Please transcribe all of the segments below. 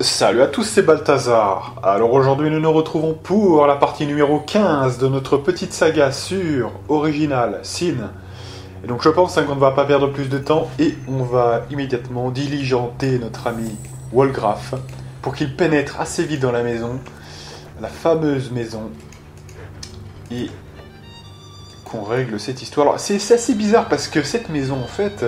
Salut à tous, c'est Balthazar. Alors aujourd'hui nous nous retrouvons pour la partie numéro 15 de notre petite saga sur Original Sin. Et donc je pense qu'on ne va pas perdre plus de temps et on va immédiatement diligenter notre ami Walgraf pour qu'il pénètre assez vite dans la maison, la fameuse maison, et qu'on règle cette histoire. Alors c'est assez bizarre parce que cette maison en fait...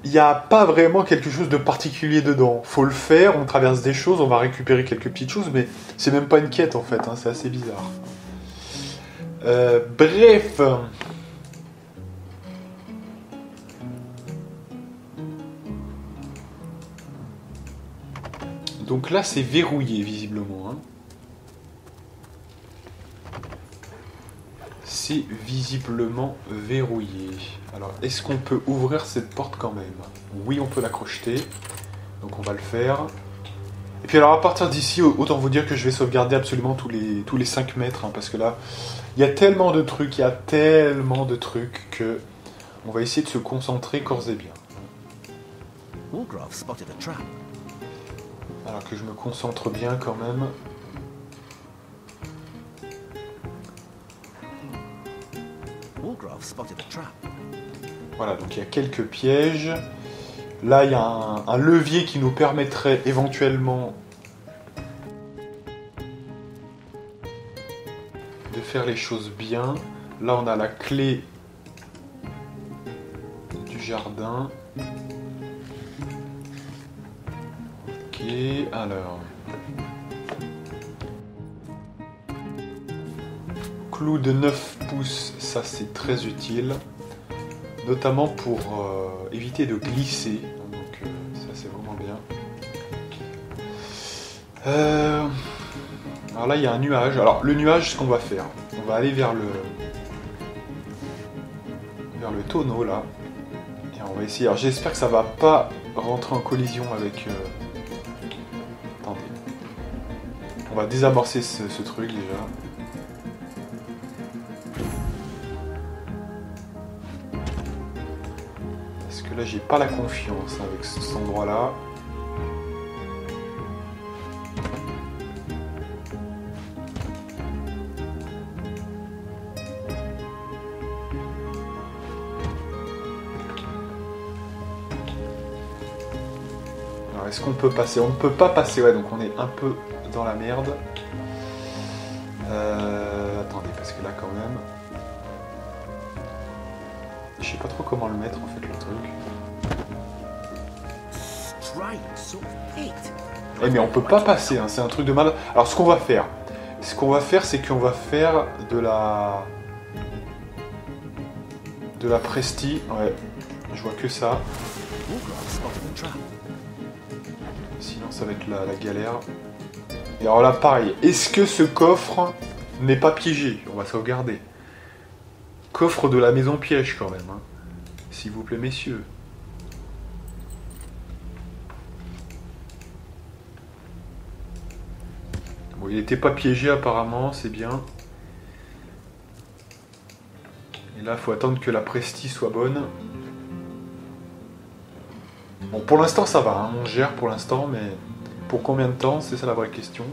il n'y a pas vraiment quelque chose de particulier dedans. Faut le faire, on traverse des choses, on va récupérer quelques petites choses, mais c'est même pas une quête en fait, hein, c'est assez bizarre. Bref. Donc là c'est verrouillé visiblement. Hein. C'est visiblement verrouillé. Alors, est-ce qu'on peut ouvrir cette porte quand même? Oui, on peut la crocheter. Donc on va le faire. Et puis alors, à partir d'ici, autant vous dire que je vais sauvegarder absolument tous les 5 mètres. Hein, parce que là, il y a tellement de trucs, que on va essayer de se concentrer corps et bien. Alors que je me concentre bien quand même. Voilà, donc il y a quelques pièges. Là, il y a un levier qui nous permettrait éventuellement de faire les choses bien. Là, on a la clé du jardin. Ok, alors... clou de 9 pouces, ça c'est très utile. Notamment pour éviter de glisser. Donc ça c'est vraiment bien. Alors là il y a un nuage. Alors le nuage, ce qu'on va faire, on va aller vers le tonneau là. Et on va essayer. Alors j'espère que ça va pas rentrer en collision avec... Attendez. On va désamorcer ce truc déjà. Là j'ai pas la confiance avec cet endroit là. Alors est-ce qu'on peut passer? On ne peut pas passer, ouais, donc on est un peu dans la merde. Attendez, parce que là quand même... je sais pas trop comment le mettre en fait le truc. Eh mais on peut pas passer, hein, c'est un truc de mal. Alors ce qu'on va faire, c'est qu'on va faire de la presti. Ouais, je vois que ça. Sinon ça va être la galère. Et alors là pareil, est-ce que ce coffre n'est pas piégé? On va sauvegarder. Coffre de la maison piège quand même, hein. S'il vous plaît messieurs. Bon, il n'était pas piégé apparemment, c'est bien. Et là, il faut attendre que la presti soit bonne. Bon, pour l'instant, ça va, hein, on gère pour l'instant, mais pour combien de temps? C'est ça la vraie question.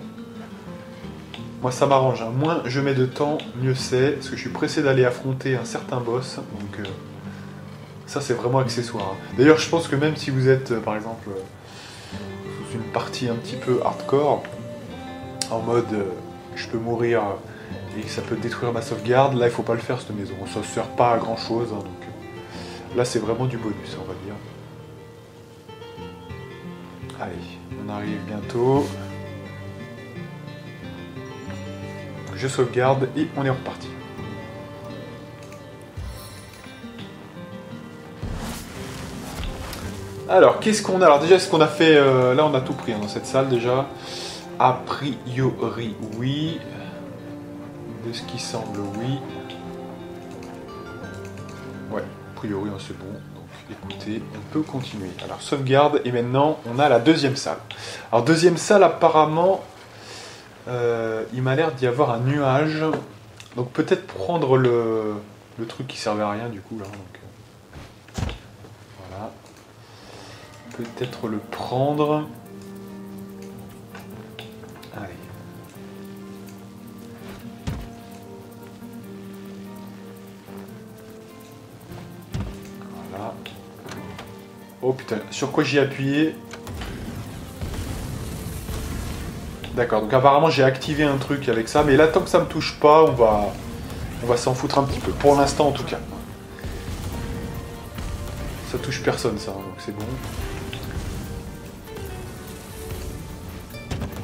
Moi, ça m'arrange, hein. Moins je mets de temps, mieux c'est, parce que je suis pressé d'aller affronter un certain boss, donc ça, c'est vraiment accessoire. Hein. D'ailleurs, je pense que même si vous êtes, par exemple, sous une partie un petit peu hardcore, en mode je peux mourir et que ça peut détruire ma sauvegarde, là il faut pas le faire cette maison, ça sert pas à grand chose, hein, donc là c'est vraiment du bonus on va dire. Allez, on arrive bientôt. Je sauvegarde et on est reparti. Alors qu'est-ce qu'on a? Alors déjà ce qu'on a fait, là on a tout pris hein, dans cette salle déjà. A priori, oui. De ce qui semble, oui. Ouais, a priori, c'est bon. Donc, écoutez, on peut continuer. Alors, sauvegarde, et maintenant, on a la deuxième salle. Alors, deuxième salle, apparemment, il m'a l'air d'y avoir un nuage. Donc, peut-être prendre le truc qui servait à rien, du coup, là. Donc, voilà. Peut-être le prendre... Oh putain, sur quoi j'ai appuyé? D'accord, donc apparemment j'ai activé un truc avec ça, mais là tant que ça me touche pas, on va s'en foutre un petit peu, pour l'instant en tout cas. Ça touche personne ça, donc c'est bon.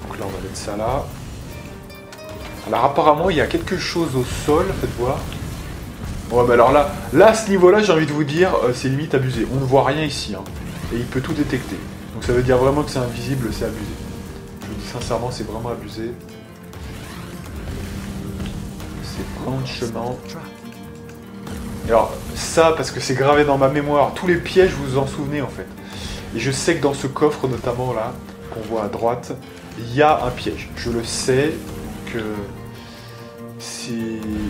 Donc là on va mettre ça là. Alors apparemment il y a quelque chose au sol, faites voir. Ouais bah alors là à ce niveau là j'ai envie de vous dire, c'est limite abusé. On ne voit rien ici, hein, et il peut tout détecter. Donc ça veut dire vraiment que c'est invisible, c'est abusé. Je vous dis sincèrement, c'est vraiment abusé. C'est franchement... Et alors, ça, parce que c'est gravé dans ma mémoire, tous les pièges, vous vous en souvenez en fait. Et je sais que dans ce coffre, notamment là, qu'on voit à droite, il y a un piège. Je le sais, donc...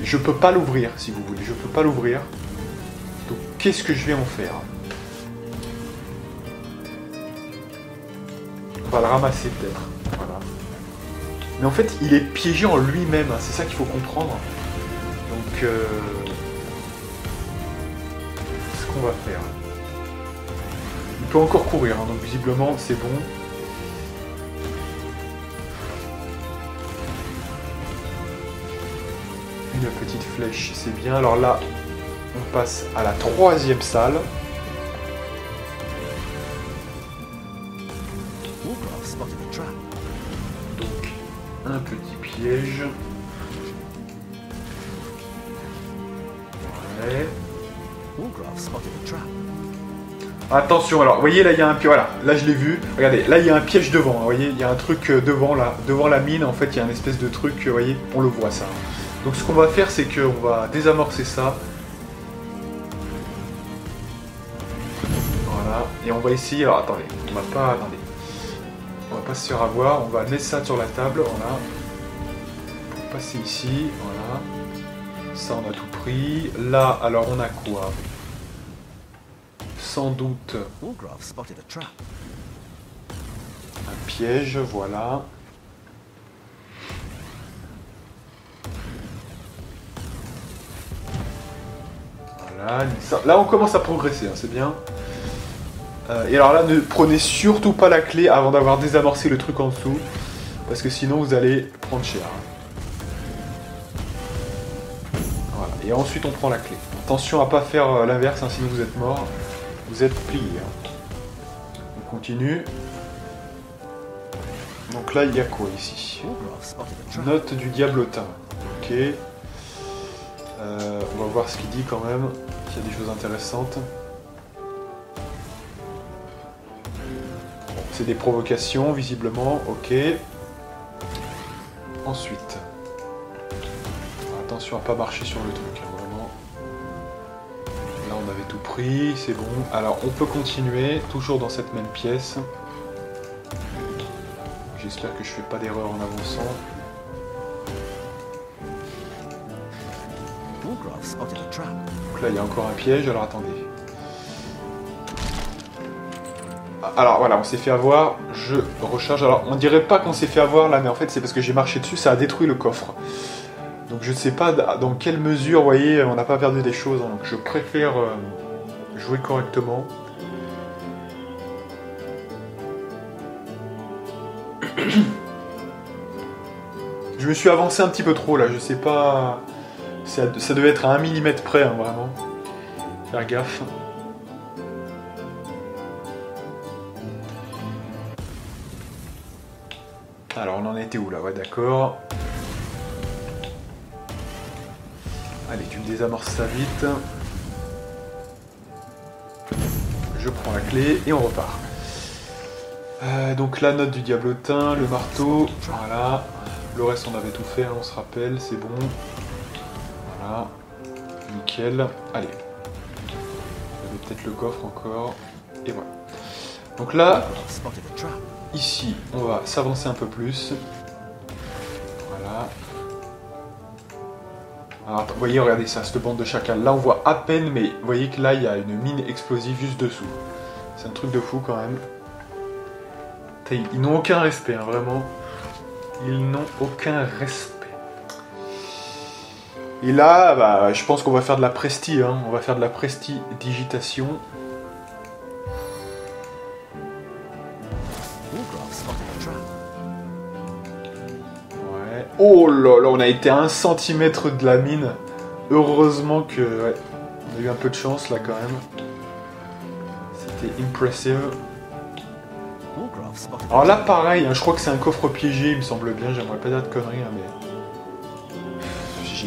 je peux pas l'ouvrir, si vous voulez. Je peux pas l'ouvrir. Donc, qu'est-ce que je vais en faire? On va le ramasser peut-être. Voilà. Mais en fait, il est piégé en lui-même, hein, c'est ça qu'il faut comprendre. Donc, ce qu'on va faire. Il peut encore courir, hein, donc visiblement, c'est bon. Une petite flèche, c'est bien. Alors là, on passe à la troisième salle. Donc, un petit piège. Ouais. Attention, alors, vous voyez, là, il y a un piège. Voilà, là, je l'ai vu. Regardez, là, il y a un piège devant. Vous voyez, il y a un truc devant, là. Devant la mine, en fait, il y a une espèce de truc. Vous voyez, on le voit, ça. Donc, ce qu'on va faire, c'est qu'on va désamorcer ça. Voilà. Et on va essayer... Alors, attendez. On va pas... Attendez. On va pas se faire avoir. On va mettre ça sur la table. Voilà. Pour passer ici. Voilà. Ça, on a tout pris. Là, alors, on a quoi? Sans doute un piège, voilà. Voilà, là on commence à progresser, hein, c'est bien. Et alors là, ne prenez surtout pas la clé avant d'avoir désamorcé le truc en dessous, parce que sinon vous allez prendre cher. Voilà, et ensuite on prend la clé. Attention à pas faire l'inverse, hein, sinon vous êtes mort. Vous êtes plié. Hein. On continue. Donc là, il y a quoi ici? Note du diablotin. Ok. On va voir ce qu'il dit quand même. S'il y a des choses intéressantes. Bon, c'est des provocations, visiblement. Ok. Ensuite. Attention à pas marcher sur le truc. Hein, vraiment. Là, on avait tout pris. C'est bon. Alors, on peut continuer. Toujours dans cette même pièce. J'espère que je fais pas d'erreur en avançant. Donc là, il y a encore un piège. Alors, attendez. Alors, voilà, on s'est fait avoir. Je recharge. Alors, on dirait pas qu'on s'est fait avoir, là, mais en fait, c'est parce que j'ai marché dessus. Ça a détruit le coffre. Donc, je sais pas dans quelle mesure, vous voyez, on n'a pas perdu des choses. Donc, je préfère jouer correctement. Je me suis avancé un petit peu trop là, je sais pas... Ça devait être à 1 mm près, hein, vraiment. Faire gaffe. Alors on en était où là? Ouais, d'accord. Allez, tu me désamorces ça vite. Je prends la clé et on repart. Donc la note du diablotin, le marteau, voilà. Le reste on avait tout fait, hein, on se rappelle, c'est bon. Voilà. Nickel. Allez. Il y avait peut-être le coffre encore. Et voilà. Donc là, ici, on va s'avancer un peu plus. Voilà. Alors, vous voyez, regardez ça, cette bande de chacal. Là, on voit à peine, mais vous voyez que là, il y a une mine explosive juste dessous. C'est un truc de fou quand même. Ils n'ont aucun respect, hein, vraiment. Ils n'ont aucun respect. Et là, bah, je pense qu'on va faire de la presti. Hein. On va faire de la prestidigitation. Oh là là, on a été à 1 centimètre de la mine. Heureusement que... Ouais, on a eu un peu de chance là quand même. C'était impressive. Alors là pareil, hein, je crois que c'est un coffre piégé, il me semble bien, j'aimerais pas dire de conneries, hein, mais...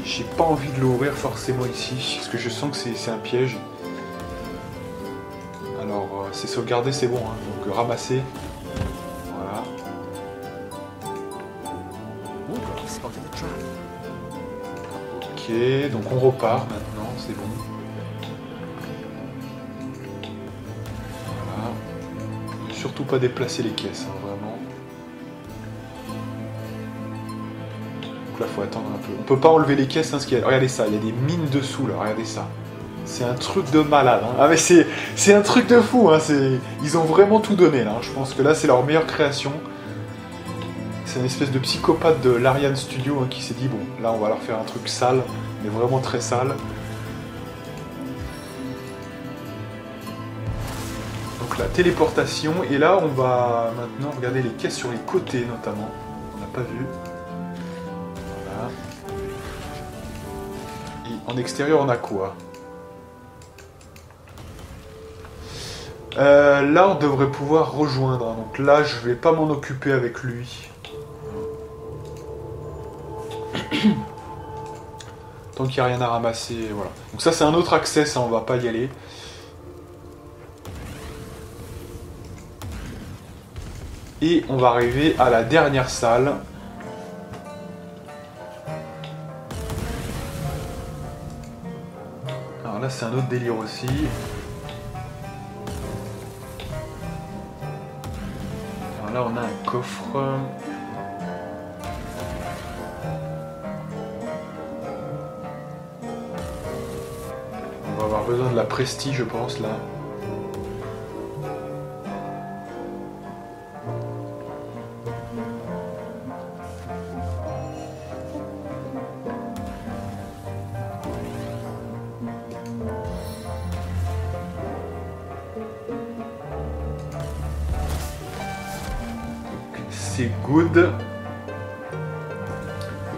J'ai pas envie de l'ouvrir forcément ici, parce que je sens que c'est un piège. Alors, c'est sauvegarder, c'est bon, hein, donc ramasser. Voilà. Ok, donc on repart maintenant, c'est bon. Voilà. Surtout pas déplacer les caisses, hein, vraiment. Donc là, faut attendre un peu. On peut pas enlever les caisses, hein, regardez ça, il y a des mines dessous, là, regardez ça. C'est un truc de malade, hein. Ah mais c'est un truc de fou, hein. Ils ont vraiment tout donné, là. Je pense que là, c'est leur meilleure création. C'est une espèce de psychopathe de l'Ariane Studio, hein, qui s'est dit, bon, là, on va leur faire un truc sale, mais vraiment très sale. Donc la téléportation, et là, on va maintenant regarder les caisses sur les côtés, notamment. On n'a pas vu. Voilà. Et en extérieur, on a quoi ? Là, on devrait pouvoir rejoindre. Donc là, je vais pas m'en occuper avec lui. Tant qu'il n'y a rien à ramasser, voilà. Donc ça, c'est un autre accès, ça, on va pas y aller. Et on va arriver à la dernière salle. Alors là, c'est un autre délire aussi. Là, on a un coffre. On va avoir besoin de la prestige, je pense, là. C'est good. Donc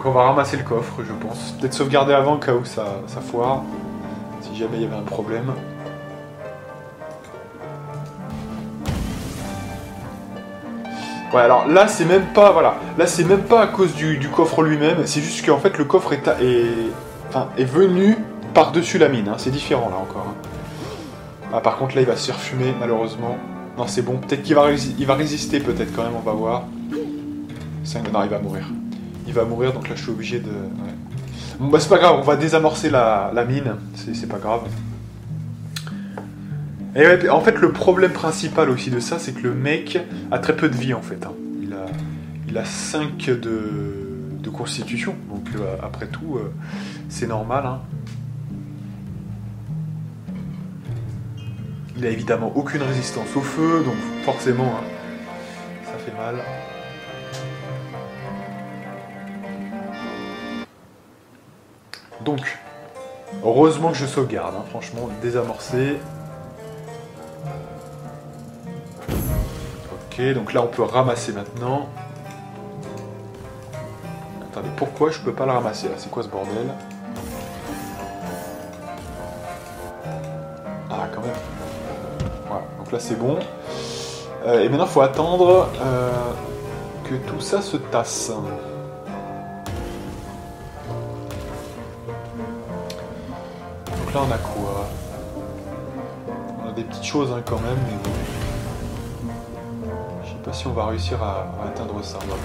on va ramasser le coffre, je pense. Peut-être sauvegarder avant au cas où ça foire. Si jamais il y avait un problème. Ouais, alors là c'est même pas, voilà, là c'est même pas à cause du coffre lui-même, c'est juste qu'en fait le coffre est venu par-dessus la mine, hein. C'est différent là encore. Hein. Ah, par contre là il va se faire fumer malheureusement. Non c'est bon, peut-être qu'il va résister peut-être quand même, on va voir. Non, il va mourir. Il va mourir, donc là je suis obligé de... Ouais. Bon bah c'est pas grave, on va désamorcer la mine, c'est pas grave. Et ouais, en fait le problème principal aussi de ça, c'est que le mec a très peu de vie en fait. Hein. Il a 5 de constitution, donc après tout, c'est normal. Hein. Il a évidemment aucune résistance au feu, donc forcément, hein, ça fait mal. Donc, heureusement que je sauvegarde, hein, franchement, désamorcer. Ok, donc là on peut ramasser maintenant. Attendez, pourquoi je peux pas le ramasser là? C'est quoi ce bordel? Ah, quand même. Voilà, donc là c'est bon. Et maintenant il faut attendre que tout ça se tasse. Donc là on a quoi? On a des petites choses hein, quand même, mais bon. Je sais pas si on va réussir à atteindre ça. On va voir.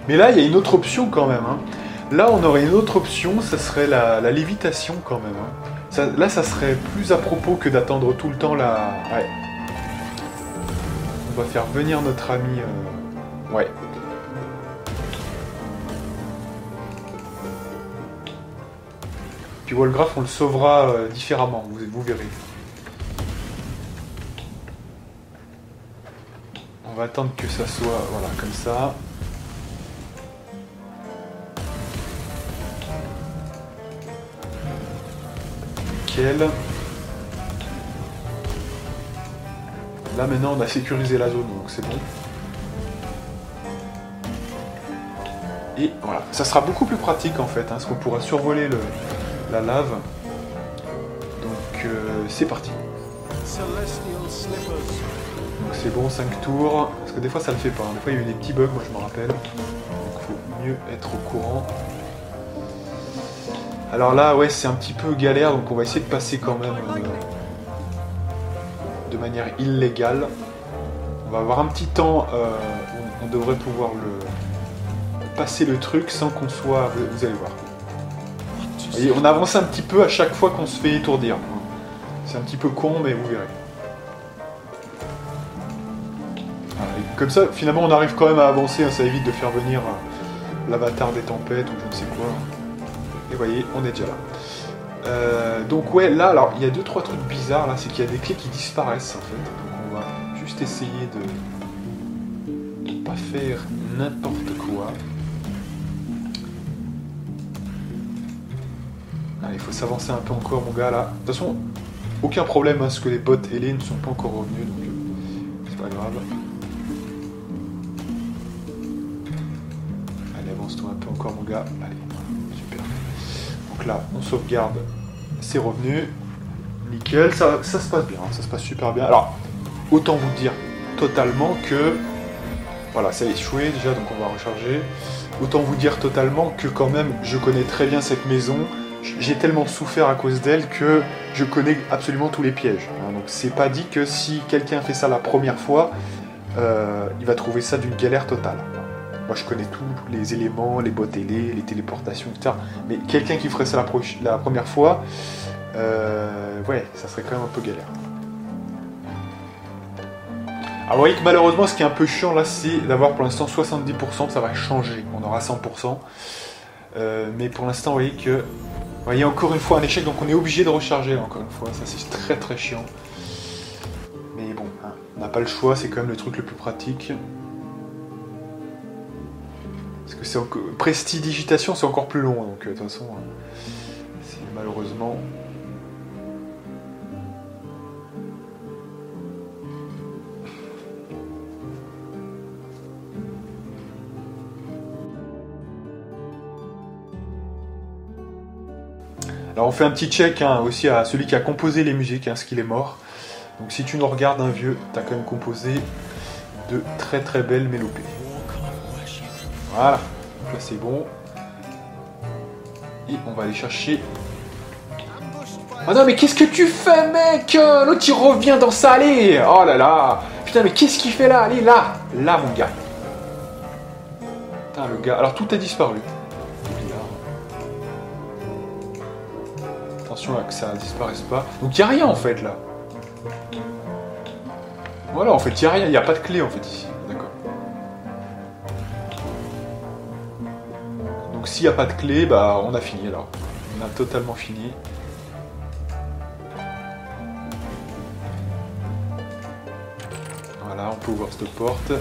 Mais là il y a une autre option quand même. Hein. Là on aurait une autre option, ça serait la lévitation quand même. Hein. Là ça serait plus à propos que d'attendre tout le temps la... Ouais. On va faire venir notre ami... Ouais. Puis Wolgraf, on le sauvera différemment, vous verrez. On va attendre que ça soit... Voilà, comme ça. Nickel. Là maintenant on a sécurisé la zone, donc c'est bon. Et voilà, ça sera beaucoup plus pratique en fait, hein, parce qu'on pourra survoler la lave. Donc c'est parti. Donc c'est bon, 5 tours, parce que des fois ça le fait pas, hein. Des fois il y a eu des petits bugs, moi je me rappelle. Donc il faut mieux être au courant. Alors là, ouais, c'est un petit peu galère, donc on va essayer de passer quand même de manière illégale. On va avoir un petit temps où on devrait pouvoir passer le truc sans qu'on soit... Vous allez voir. Vous voyez, on avance un petit peu à chaque fois qu'on se fait étourdir. C'est un petit peu con, mais vous verrez. Voilà, et comme ça, finalement, on arrive quand même à avancer, hein, ça évite de faire venir l'avatar des tempêtes ou je ne sais quoi. Et vous voyez, on est déjà là. Donc ouais, là, alors, il y a 2-3 trucs bizarres, là, c'est qu'il y a des clés qui disparaissent, en fait. Donc on va juste essayer de ne pas faire n'importe quoi. Allez, il faut s'avancer un peu encore, mon gars, là. De toute façon, aucun problème, hein, parce que les bots ailés ne sont pas encore revenus, donc c'est pas grave. Allez, avance-toi un peu encore, mon gars. Allez, super. Donc là, on sauvegarde, c'est revenu. Nickel, ça se passe bien, ça se passe super bien. Alors, autant vous dire totalement que... Voilà, ça a échoué déjà, donc on va recharger. Autant vous dire totalement que quand même, je connais très bien cette maison. J'ai tellement souffert à cause d'elle que je connais absolument tous les pièges. Donc c'est pas dit que si quelqu'un fait ça la première fois, il va trouver ça d'une galère totale. Moi je connais tous les éléments, les bottes ailées, les téléportations, etc. Mais quelqu'un qui ferait ça la première fois, ouais, ça serait quand même un peu galère. Alors vous voyez que malheureusement ce qui est un peu chiant là, c'est d'avoir pour l'instant 70%, ça va changer, on aura 100%. Mais pour l'instant vous voyez que... Vous voyez encore une fois un échec, donc on est obligé de recharger encore une fois, ça c'est très très chiant. Mais bon, hein, on n'a pas le choix, c'est quand même le truc le plus pratique. Parce que c'est encore... Prestidigitation c'est encore plus long, donc de toute façon, c'est malheureusement... Alors on fait un petit check hein, aussi à celui qui a composé les musiques, hein, parce qu'il est mort. Donc si tu nous regardes un vieux, t'as quand même composé de très très belles mélopées. Voilà, donc là c'est bon. Et on va aller chercher... Oh non mais qu'est-ce que tu fais mec? L'autre il revient dans ça, allez. Oh là là. Putain mais qu'est-ce qu'il fait là? Allez là. Là mon gars. Putain le gars, alors tout a disparu. Attention là que ça disparaisse pas. Donc il n'y a rien en fait là. Voilà, en fait il n'y a rien, il n'y a pas de clé en fait ici. D'accord. Donc s'il n'y a pas de clé, bah on a fini alors. On a totalement fini. Voilà, on peut ouvrir cette porte.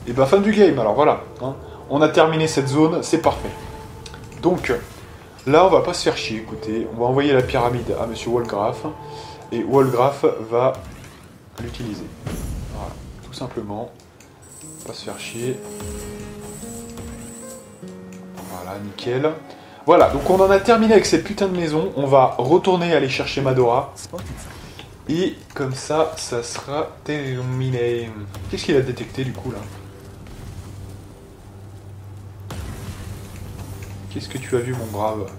Et bah fin du game, alors voilà. Hein. On a terminé cette zone, c'est parfait. Donc... Là, on va pas se faire chier, écoutez, on va envoyer la pyramide à Monsieur Walgraf, et Walgraf va l'utiliser. Voilà, tout simplement, pas se faire chier. Voilà, nickel. Voilà, donc on en a terminé avec cette putain de maison, on va retourner aller chercher Madora, et comme ça, ça sera terminé. Qu'est-ce qu'il a détecté du coup là? Qu'est-ce que tu as vu, mon brave?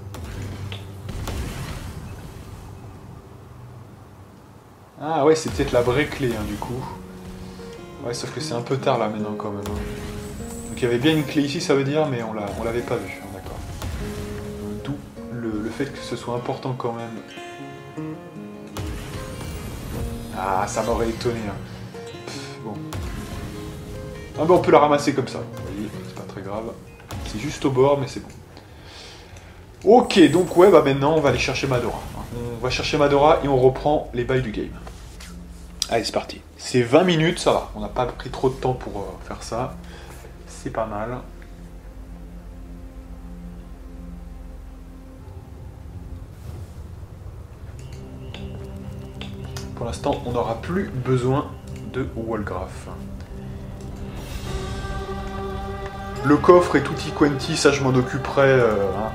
Ah ouais, c'est peut-être la vraie clé, hein, du coup. Ouais, sauf que c'est un peu tard, là, maintenant, quand même. Hein. Donc il y avait bien une clé ici, ça veut dire, mais on l'avait pas vue. Hein, d'accord. D'où le fait que ce soit important, quand même. Ah, ça m'aurait étonné. Hein. Pff, bon. Ah ben, on peut la ramasser comme ça. Vous voyez, c'est pas très grave. C'est juste au bord, mais c'est bon. Ok, donc ouais, bah maintenant on va aller chercher Madora. On va chercher Madora et on reprend les bails du game. Allez, c'est parti. C'est 20 minutes, ça va. On n'a pas pris trop de temps pour faire ça. C'est pas mal. Pour l'instant, on n'aura plus besoin de Walgraf. Le coffre est tutti quanti, ça je m'en occuperai. Hein.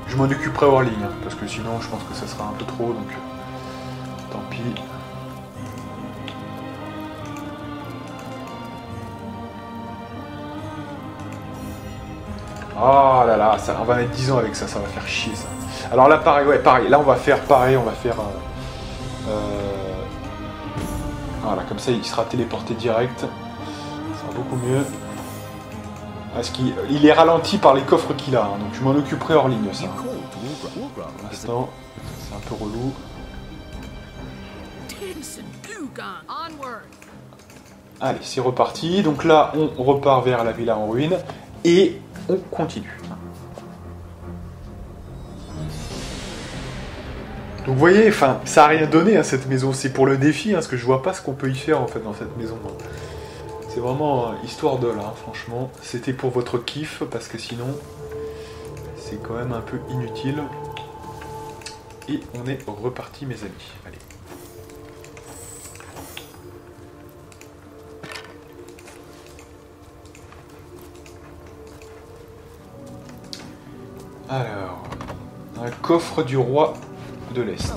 Je m'en occuperai hors ligne, hein, parce que sinon je pense que ça sera un peu trop, donc tant pis. Oh là là, ça, on va mettre 10 ans avec ça, ça va faire chier ça. Alors là pareil, ouais pareil, là on va faire pareil, on va faire... voilà, comme ça il sera téléporté direct, ça sera beaucoup mieux. Parce qu'il est ralenti par les coffres qu'il a, hein, donc je m'en occuperai hors ligne ça. Pour l'instant, c'est un peu relou. Allez, c'est reparti. Donc là, on repart vers la villa en ruine et on continue. Donc vous voyez, enfin, ça a rien donné à cette maison. C'est pour le défi, hein, parce que je vois pas ce qu'on peut y faire en fait dans cette maison. C'est vraiment histoire de là, franchement. C'était pour votre kiff, parce que sinon, c'est quand même un peu inutile. Et on est reparti, mes amis. Allez. Alors, un coffre du roi de l'Est.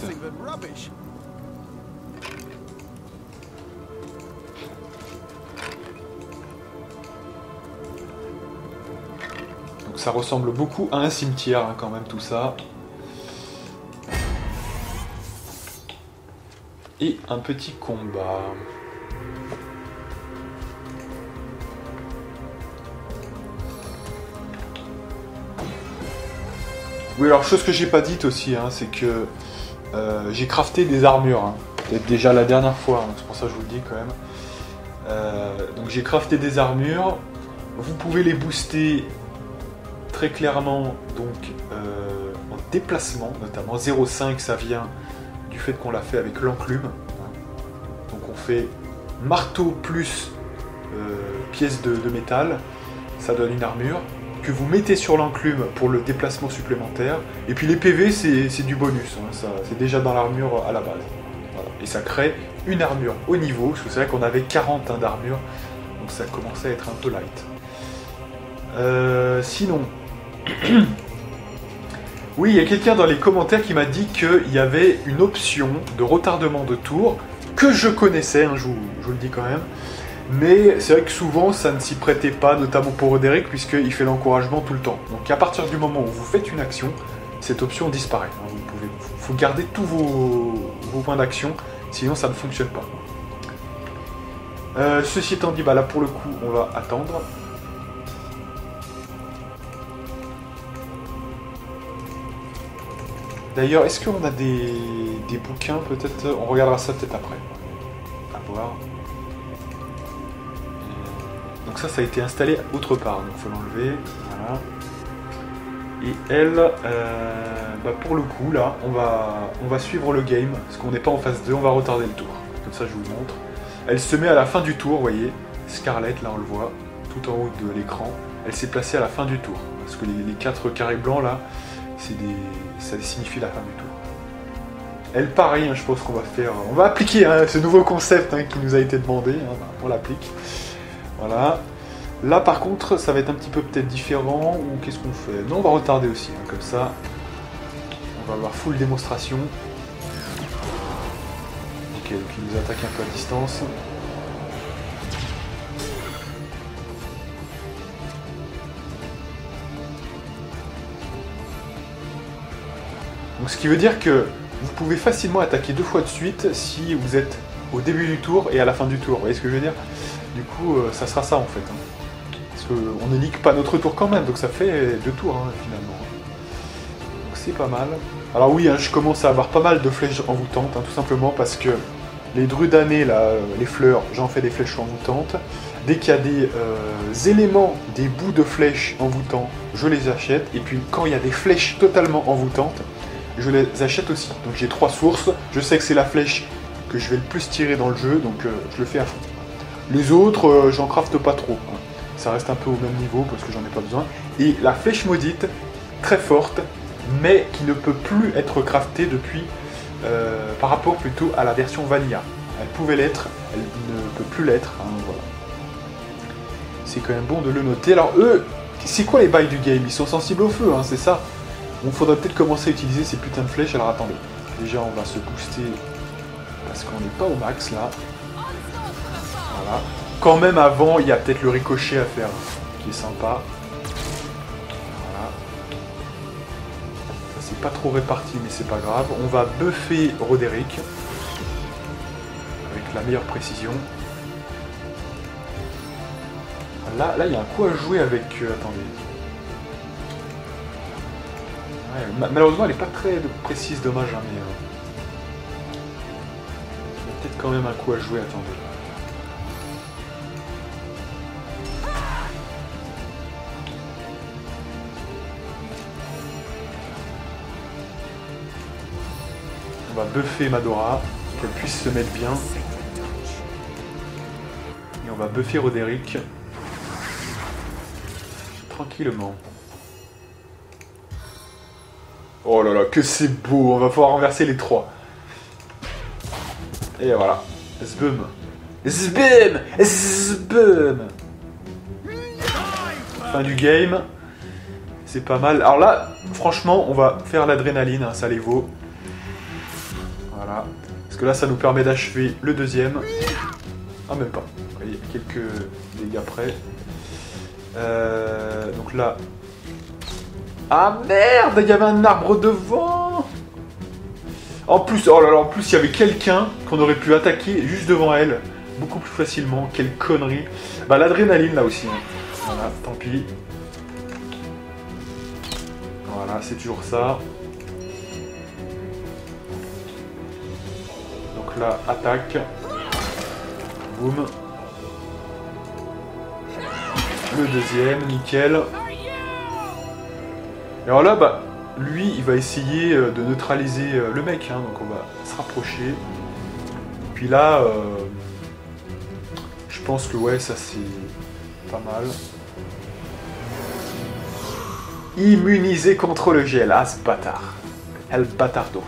Donc ça ressemble beaucoup à un cimetière, hein, quand même, tout ça. Et un petit combat. Oui, alors chose que j'ai pas dite aussi, hein, c'est que j'ai crafté des armures. Hein. Peut-être déjà la dernière fois, hein, c'est pour ça que je vous le dis quand même. Donc j'ai crafté des armures. Vous pouvez les booster très clairement donc en déplacement, notamment 0,5, ça vient du fait qu'on l'a fait avec l'enclume. Donc on fait marteau plus pièce de métal, ça donne une armure que vous mettez sur l'enclume pour le déplacement supplémentaire. Et puis les PV, c'est du bonus, hein, c'est déjà dans l'armure à la base. Voilà. Et ça crée une armure au niveau, parce que c'est vrai qu'on avait 40 hein, d'armure, donc ça commençait à être un peu light. Sinon... oui, il y a quelqu'un dans les commentaires qui m'a dit qu'il y avait une option de retardement de tour, que je connaissais, hein, je vous le dis quand même. Mais c'est vrai que souvent ça ne s'y prêtait pas, notamment pour Roderick, puisqu'il fait l'encouragement tout le temps. Donc à partir du moment où vous faites une action, cette option disparaît. Il faut garder tous vos points d'action, sinon ça ne fonctionne pas. Ceci étant dit, bah là pour le coup on va attendre. D'ailleurs, est-ce qu'on a des bouquins peut-être? On regardera ça peut-être après. À voir. Donc ça a été installé autre part, donc il faut l'enlever. Voilà. Et elle, bah pour le coup, là, on va suivre le game, parce qu'on n'est pas en phase 2, on va retarder le tour. Comme ça, je vous montre. Elle se met à la fin du tour, vous voyez. Scarlett, là, on le voit, tout en haut de l'écran. Elle s'est placée à la fin du tour. Parce que les 4 carrés blancs, là, ça signifie la fin du tour. Elle, pareil, hein, je pense qu'on va faire... On va appliquer hein, ce nouveau concept hein, qui nous a été demandé. Hein, on l'applique. Voilà. Là, par contre, ça va être un petit peu peut-être différent. Ou qu'est-ce qu'on fait? Non, on va retarder aussi. Hein, comme ça, on va avoir full démonstration. Ok, donc il nous attaque un peu à distance. Donc ce qui veut dire que vous pouvez facilement attaquer 2 fois de suite si vous êtes au début du tour et à la fin du tour. Vous voyez ce que je veux dire? Du coup, ça sera ça en fait. Hein. Parce qu'on ne nique pas notre tour quand même, donc ça fait 2 tours hein, finalement. Donc c'est pas mal. Alors oui, hein, je commence à avoir pas mal de flèches envoûtantes, hein, tout simplement parce que les drudanées, là, les fleurs, j'en fais des flèches envoûtantes. Dès qu'il y a des éléments, des bouts de flèches envoûtants, je les achète. Et puis quand il y a des flèches totalement envoûtantes, je les achète aussi. Donc j'ai 3 sources. Je sais que c'est la flèche que je vais le plus tirer dans le jeu, donc je le fais à fond. Les autres, j'en crafte pas trop. Hein. Ça reste un peu au même niveau parce que j'en ai pas besoin. Et la flèche maudite, très forte, mais qui ne peut plus être craftée depuis par rapport plutôt à la version Vanilla. Elle pouvait l'être, elle ne peut plus l'être, hein, voilà. C'est quand même bon de le noter. Alors eux, c'est quoi les bails du game? Ils sont sensibles au feu, hein, c'est ça. Donc faudrait peut-être commencer à utiliser ces putains de flèches. Alors attendez, déjà on va se booster parce qu'on n'est pas au max là. Voilà. Quand même avant, il y a peut-être le ricochet à faire, qui est sympa. Voilà. Ça c'est pas trop réparti, mais c'est pas grave. On va buffer Roderick avec la meilleure précision. Là, il y a un coup à jouer avec... attendez. Ouais, malheureusement, elle n'est pas très précise, dommage, hein, mais... il y a peut-être quand même un coup à jouer, attendez. On va buffer Madora, qu'elle puisse se mettre bien. Et on va buffer Roderick. Tranquillement. Oh là là, que c'est beau, on va pouvoir renverser les trois. Et voilà. Zbum. Zbum. Zbum. Fin du game. C'est pas mal. Alors là, franchement, on va faire l'adrénaline, hein, ça les vaut. Voilà. Parce que là, ça nous permet d'achever le deuxième. Ah, même pas. Vous voyez, quelques dégâts près. Donc là... Ah merde, il y avait un arbre devant. En plus, oh là là, en plus il y avait quelqu'un qu'on aurait pu attaquer juste devant elle, beaucoup plus facilement. Quelle connerie. Bah l'adrénaline là aussi. Hein. Voilà, tant pis. Voilà, c'est toujours ça. Donc là, attaque. Boum. Le deuxième, nickel. Et alors là, bah, lui, il va essayer de neutraliser le mec, hein, donc on va se rapprocher. Puis là, je pense que ouais, ça c'est pas mal. Immunisé contre le gel, ah ce bâtard. El bâtardo.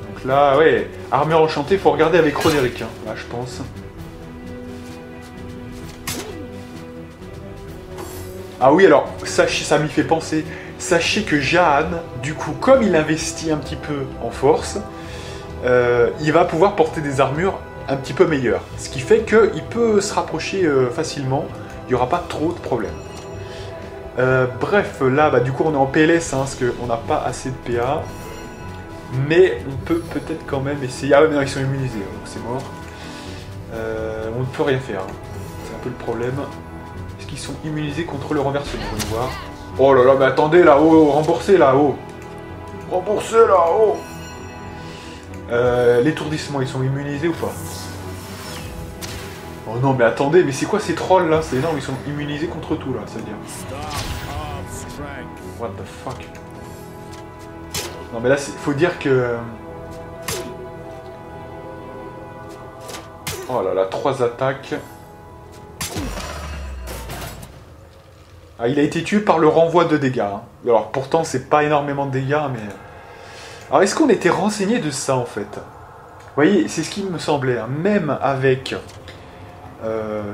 Donc là, ouais, armure enchantée, faut regarder avec Roderick, hein, là je pense. Ah oui, alors, sachez, ça m'y fait penser. Sachez que Jahan, du coup, comme il investit un petit peu en force, il va pouvoir porter des armures un petit peu meilleures. Ce qui fait qu'il peut se rapprocher facilement. Il n'y aura pas trop de problèmes. Bref, là, bah, du coup, on est en PLS, hein, parce qu'on n'a pas assez de PA. Mais on peut peut-être quand même essayer... Ah ouais, mais non, ils sont immunisés, donc c'est mort. On ne peut rien faire. Hein. C'est un peu le problème. Qui sont immunisés contre le renversement, on va voir. Oh là là, mais attendez là-haut, remboursez là-haut. Remboursez là-haut. L'étourdissement, ils sont immunisés ou pas? Oh non, mais attendez, mais c'est quoi ces trolls là? C'est énorme, ils sont immunisés contre tout là, c'est-à-dire. What the fuck? Non mais là, faut dire que... Oh là là, 3 attaques. Ah, il a été tué par le renvoi de dégâts. Hein. Alors pourtant, c'est pas énormément de dégâts, mais... Alors est-ce qu'on était renseigné de ça, en fait? Vous voyez, c'est ce qui me semblait. Hein. Même avec,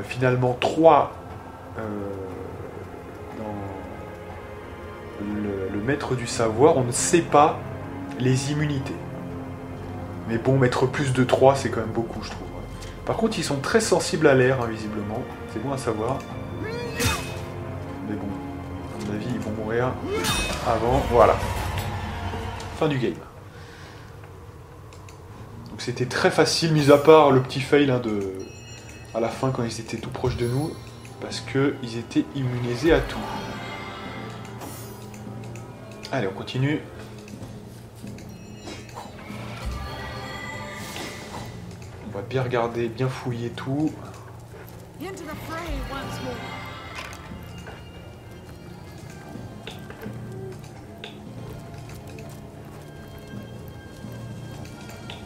finalement, 3... dans le maître du savoir, on ne sait pas les immunités. Mais bon, mettre plus de 3, c'est quand même beaucoup, je trouve. Par contre, ils sont très sensibles à l'air, hein, visiblement. C'est bon à savoir. Mais bon, à mon avis, ils vont mourir avant. Voilà. Fin du game. Donc c'était très facile, mis à part le petit fail hein, à la fin quand ils étaient tout proches de nous, parce qu'ils étaient immunisés à tout. Allez, on continue. On va bien regarder, bien fouiller tout.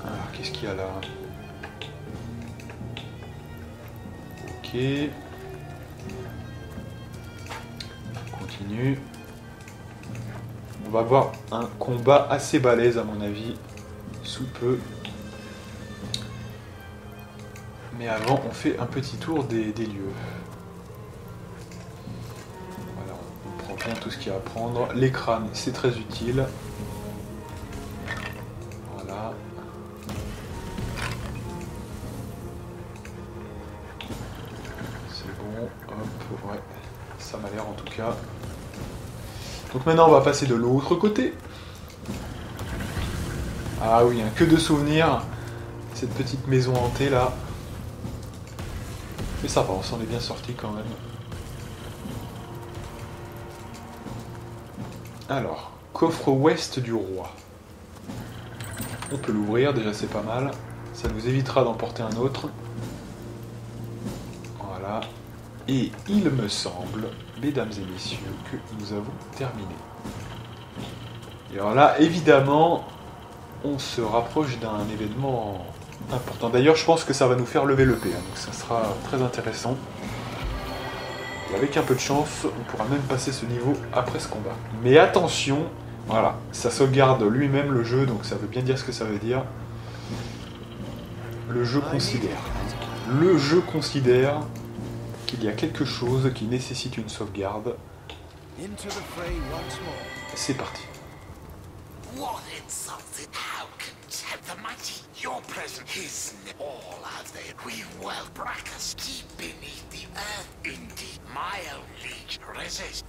Alors, qu'est-ce qu'il y a là? Ok. On continue. On va avoir un combat assez balèze à mon avis, sous peu. Mais avant, on fait un petit tour des lieux. Voilà, on prend bien tout ce qu'il y a à prendre. Les crânes, c'est très utile. Voilà. C'est bon, hop, ouais. Ça m'a l'air en tout cas. Donc maintenant, on va passer de l'autre côté. Ah oui, hein, que de souvenirs. Cette petite maison hantée là. Mais ça va, on s'en est bien sorti quand même. Alors, coffre ouest du roi. On peut l'ouvrir, déjà c'est pas mal. Ça nous évitera d'en porter un autre. Voilà. Et il me semble, mesdames et messieurs, que nous avons terminé. Et alors là, évidemment, on se rapproche d'un événement important. D'ailleurs, je pense que ça va nous faire lever le P, hein, donc ça sera très intéressant. Et avec un peu de chance, on pourra même passer ce niveau après ce combat. Mais attention, voilà, ça sauvegarde lui-même le jeu, donc ça veut bien dire ce que ça veut dire. Le jeu considère. Le jeu considère qu'il y a quelque chose qui nécessite une sauvegarde. C'est parti. What insulted? How contempt the mighty? Your presence is all out there. We will brackers deep beneath the earth. Indeed, my own leech resist.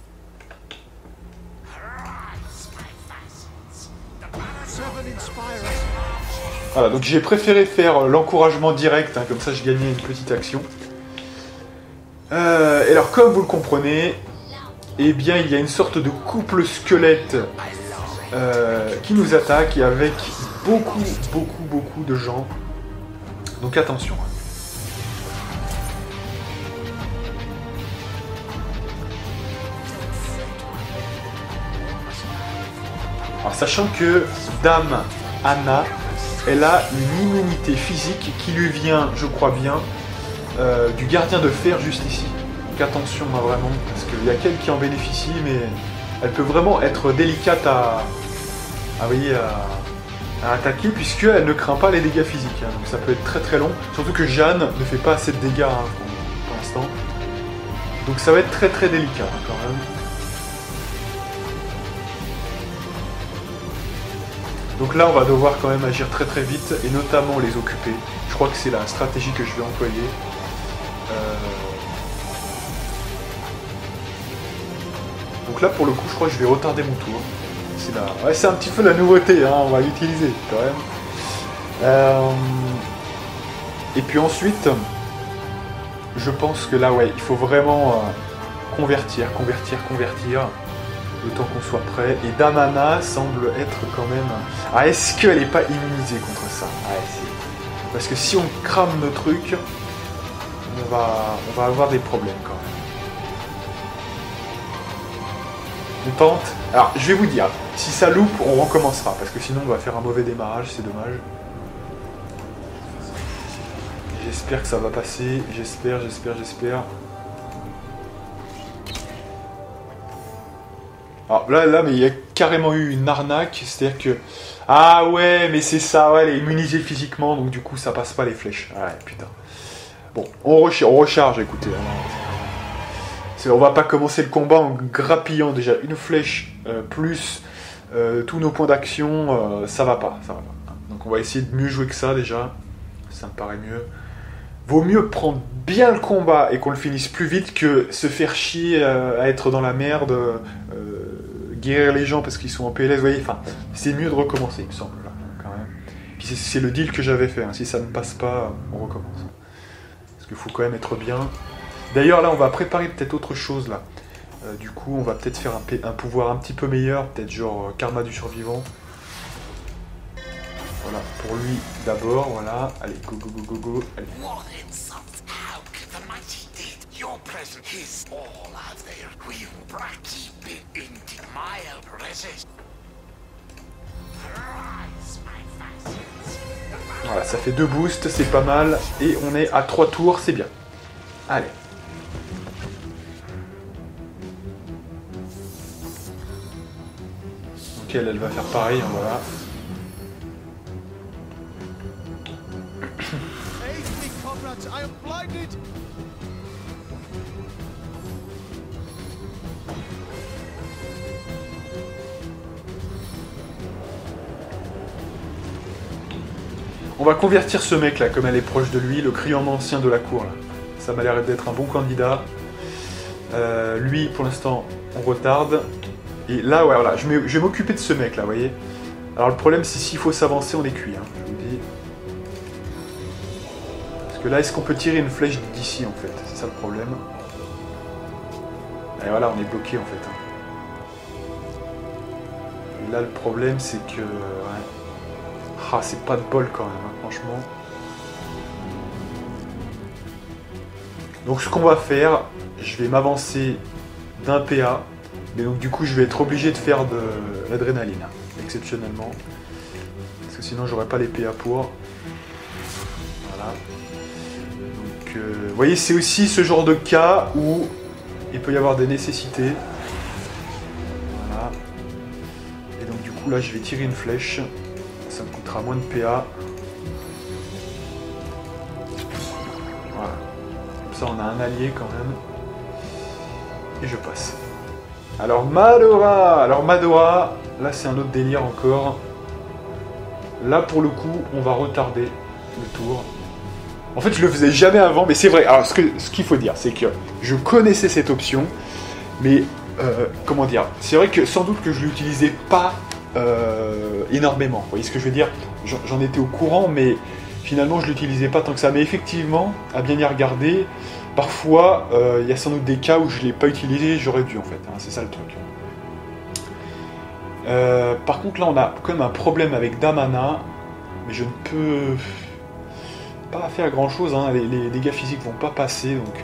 Arise, my vassals. The servant inspire us. Voilà, donc j'ai préféré faire l'encouragement direct, hein, comme ça je gagnais une petite action. Et alors, comme vous le comprenez, eh bien il y a une sorte de couple squelette qui nous attaque et avec beaucoup de gens. Donc attention. Alors, sachant que Dame Anna, elle a une immunité physique qui lui vient, je crois bien, du gardien de fer juste ici. Donc attention, hein, vraiment, parce qu'il y a qu'elle qui en bénéficie, mais elle peut vraiment être délicate à attaquer, puisqu'elle ne craint pas les dégâts physiques. Hein, donc ça peut être très long, surtout que Jeanne ne fait pas assez de dégâts hein, pour l'instant. Donc ça va être très délicat hein, quand même. Donc là, on va devoir quand même agir très vite, et notamment les occuper. Je crois que c'est la stratégie que je vais employer. Donc là, pour le coup, je crois que je vais retarder mon tour. Ouais, c'est un petit peu la nouveauté, hein, on va l'utiliser quand même. Et puis ensuite, je pense que là, ouais, il faut vraiment convertir, le temps qu'on soit prêt. Et Damana semble être quand même... Ah, est-ce qu'elle n'est pas immunisée contre ça? Ah, si. Parce que si on crame nos trucs, on va avoir des problèmes quand même. On tente. Alors, je vais vous dire, si ça loupe, on recommencera, parce que sinon on va faire un mauvais démarrage, c'est dommage. J'espère que ça va passer, j'espère. Alors là, mais il y a carrément eu une arnaque, c'est-à-dire que... Ah ouais, mais c'est ça, ouais, elle est immunisée physiquement, donc du coup ça passe pas les flèches. Ouais, putain. Bon, on recharge, écoutez. On va pas commencer le combat en grappillant déjà une flèche plus tous nos points d'action, ça va pas. Donc on va essayer de mieux jouer que ça déjà, ça me paraît mieux. Vaut mieux prendre bien le combat et qu'on le finisse plus vite que se faire chier à être dans la merde, guérir les gens parce qu'ils sont en PLS, vous voyez, enfin, c'est mieux de recommencer, il me semble, là, quand même. Puis c'est le deal que j'avais fait, hein. Si ça ne passe pas, on recommence. Parce qu'il faut quand même être bien. D'ailleurs, là, on va préparer peut-être autre chose, là. Du coup, on va peut-être faire un pouvoir un petit peu meilleur, peut-être genre karma du survivant. Voilà, pour lui d'abord, voilà. Allez, go. Allez. Voilà, ça fait 2 boosts, c'est pas mal. Et on est à 3 tours, c'est bien. Allez. Donc elle va faire pareil, hein, voilà. On va convertir ce mec là, comme elle est proche de lui, le criant ancien de la cour là. Ça m'a l'air d'être un bon candidat. Lui, pour l'instant, on retarde. Et là, ouais, voilà, je vais m'occuper de ce mec là, vous voyez. Alors le problème, c'est s'il faut s'avancer, on est cuit, hein, je vous le dis. Parce que là, est-ce qu'on peut tirer une flèche d'ici en fait? C'est ça le problème. Et voilà, on est bloqué en fait. Hein. Et là, le problème, c'est que... Ouais. Ah, c'est pas de bol quand même, hein, franchement. Donc ce qu'on va faire, je vais m'avancer d'un PA. Mais donc du coup, je vais être obligé de faire de l'adrénaline, exceptionnellement. Parce que sinon, j'aurais pas les PA pour. Voilà. Donc, vous voyez, c'est aussi ce genre de cas où il peut y avoir des nécessités. Voilà. Et donc du coup, là, je vais tirer une flèche. Ça me coûtera moins de PA. Voilà. Comme ça, on a un allié quand même. Et je passe. Alors Madora, là c'est un autre délire encore. Là pour le coup, on va retarder le tour. En fait, je le faisais jamais avant, mais c'est vrai. Alors ce qu'il faut dire, c'est que je connaissais cette option, mais comment dire, c'est vrai que sans doute que je l'utilisais pas énormément. Vous voyez ce que je veux dire? J'en étais au courant, mais finalement je l'utilisais pas tant que ça. Mais effectivement, à bien y regarder. Parfois, il y a sans doute des cas où je ne l'ai pas utilisé, j'aurais dû en fait, hein, c'est ça le truc. Par contre là on a quand même un problème avec Damana, mais je ne peux pas faire grand chose, hein. Les dégâts physiques vont pas passer, donc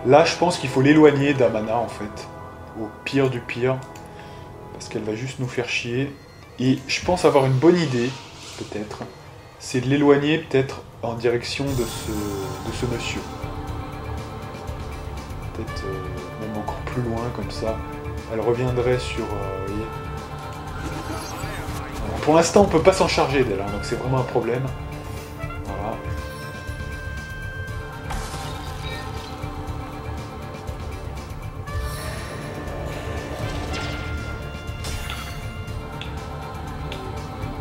là je pense qu'il faut l'éloigner Damana en fait, au pire du pire, parce qu'elle va juste nous faire chier, et je pense avoir une bonne idée, peut-être, c'est de l'éloigner peut-être en direction de ce monsieur. Peut-être même encore plus loin comme ça. Elle reviendrait sur... vous voyez. Alors, pour l'instant on peut pas s'en charger d'elle, hein, donc c'est vraiment un problème. Voilà.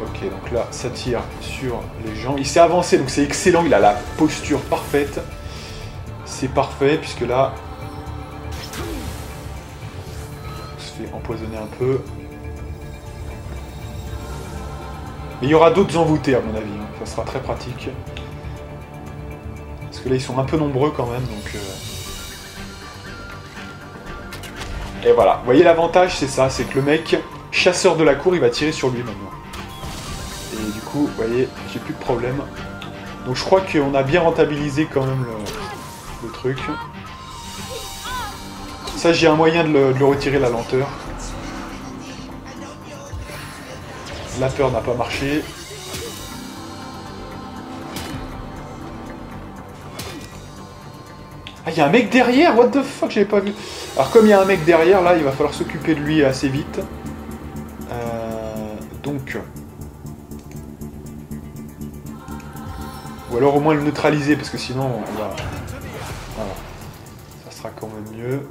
Ok, donc là ça tire sur les gens. Il s'est avancé, donc c'est excellent, il a la posture parfaite. C'est parfait puisque là... empoisonner un peu. Mais il y aura d'autres envoûtés à mon avis, hein. Ça sera très pratique. Parce que là ils sont un peu nombreux quand même, donc... Et voilà, vous voyez l'avantage c'est ça, c'est que le mec, chasseur de la cour, il va tirer sur lui maintenant. Et du coup, vous voyez, j'ai plus de problème. Donc je crois qu'on a bien rentabilisé quand même le truc. Ça, j'ai un moyen de le retirer, la lenteur. La peur n'a pas marché. Ah, il y a un mec derrière. What the fuck, j'avais pas vu. Alors, comme il y a un mec derrière, là, il va falloir s'occuper de lui assez vite. Donc... Ou alors au moins le neutraliser, parce que sinon, on va... Voilà. Ça sera quand même mieux.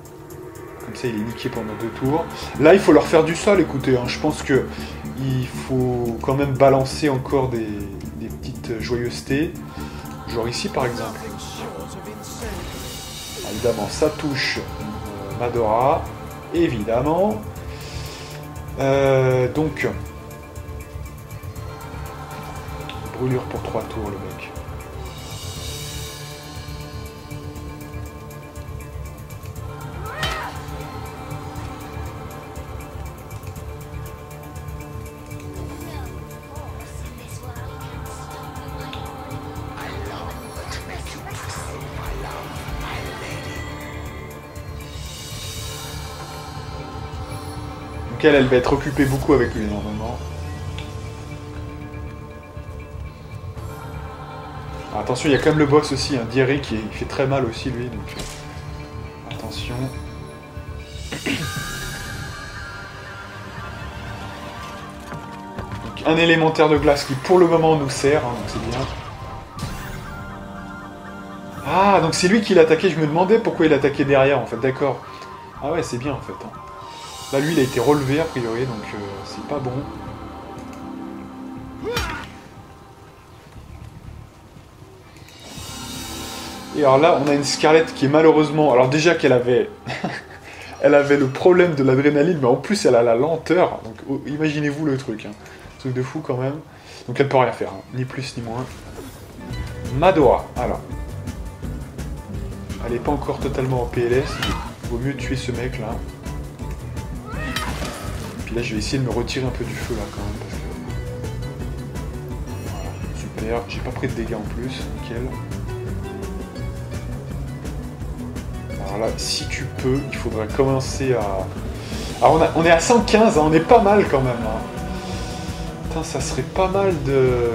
Comme ça, il est niqué pendant 2 tours. Là, il faut leur faire du sol, écoutez. Hein. Je pense que il faut quand même balancer encore des petites joyeusetés. Genre ici, par exemple. Évidemment, ça touche Madora. Évidemment. Donc... Brûlure pour 3 tours, le mec. Elle va être occupée beaucoup avec lui normalement. Alors, attention, il y a quand même le boss aussi, hein, Dierry qui fait très mal aussi lui, donc attention. un élémentaire de glace qui pour le moment nous sert, hein, donc c'est bien. Ah, donc c'est lui qui l'a attaqué, je me demandais pourquoi il attaquait derrière en fait, d'accord. Ah ouais, c'est bien en fait. Hein. Là lui il a été relevé a priori, donc c'est pas bon. Et alors là, on a une Scarlett qui est malheureusement... Alors déjà qu'elle avait... elle avait le problème de l'adrénaline, mais en plus elle a la lenteur. Donc imaginez-vous le truc. Hein. Truc de fou quand même. Donc elle peut rien faire, hein. Ni plus ni moins. Madoa, alors. Elle n'est pas encore totalement en PLS. Il vaut mieux tuer ce mec là. Puis là je vais essayer de me retirer un peu du feu là quand même. Parce que... Voilà, super. J'ai pas pris de dégâts en plus. Nickel. Alors là, si tu peux, il faudrait commencer à... Alors on est à 115, hein, on est pas mal quand même. Hein. Putain, ça serait pas mal de...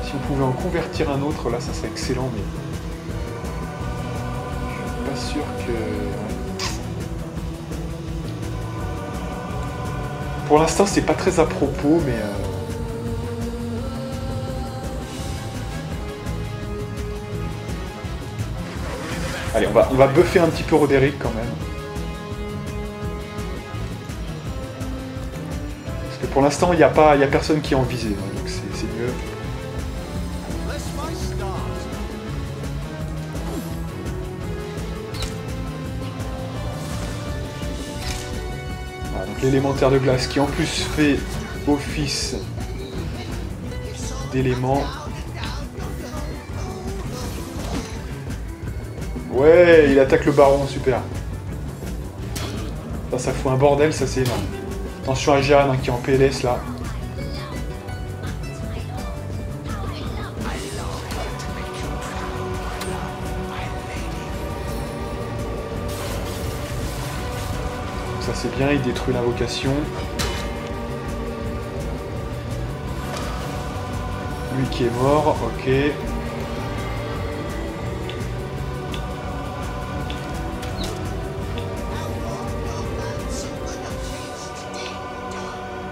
Si on pouvait en convertir un autre, là, ça serait excellent, mais... Je suis pas sûr que... Pour l'instant, c'est pas très à propos, mais... Allez, on va buffer un petit peu Roderick quand même. Parce que pour l'instant, il n'y a personne qui est en visée, hein, donc c'est mieux. Voilà, donc l'élémentaire de glace qui en plus fait office d'élément. Ouais, il attaque le baron, super. Ça fout un bordel, ça c'est énorme. Attention à Jeanne hein, qui est en PLS là. Ça c'est bien, il détruit l'invocation. Lui qui est mort, ok.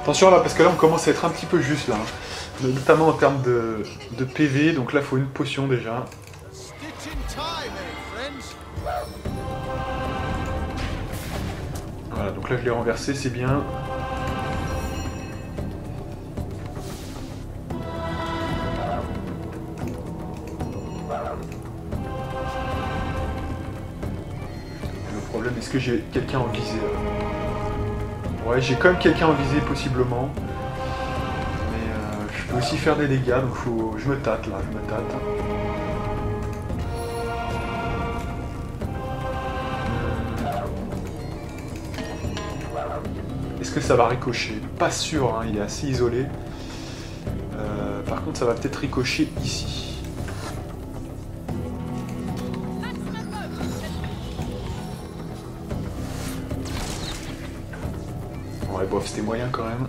Attention là, parce que là on commence à être un petit peu juste là, hein. Notamment en termes de PV, donc là il faut une potion déjà. Voilà, donc là je l'ai renversé, c'est bien. Le problème, est-ce que j'ai quelqu'un en visée là? Ouais, j'ai quand même quelqu'un en visée possiblement. Mais je peux aussi faire des dégâts, donc faut... je me tâte là, je me tâte. Est-ce que ça va ricocher? Pas sûr, hein, il est assez isolé. Par contre, ça va peut-être ricocher ici. Ouais, bof, c'était moyen quand même.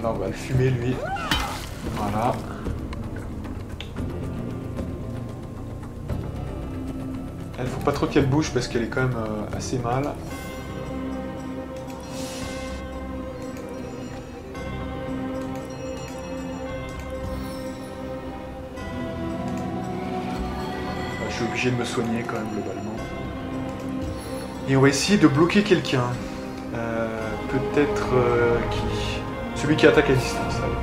Là, on va le fumer, lui. Voilà. Il faut pas trop qu'elle bouge parce qu'elle est quand même assez mal. Je suis obligé de me soigner quand même globalement. Et on va essayer de bloquer quelqu'un. Peut-être qui? Celui qui attaque à distance. Allez.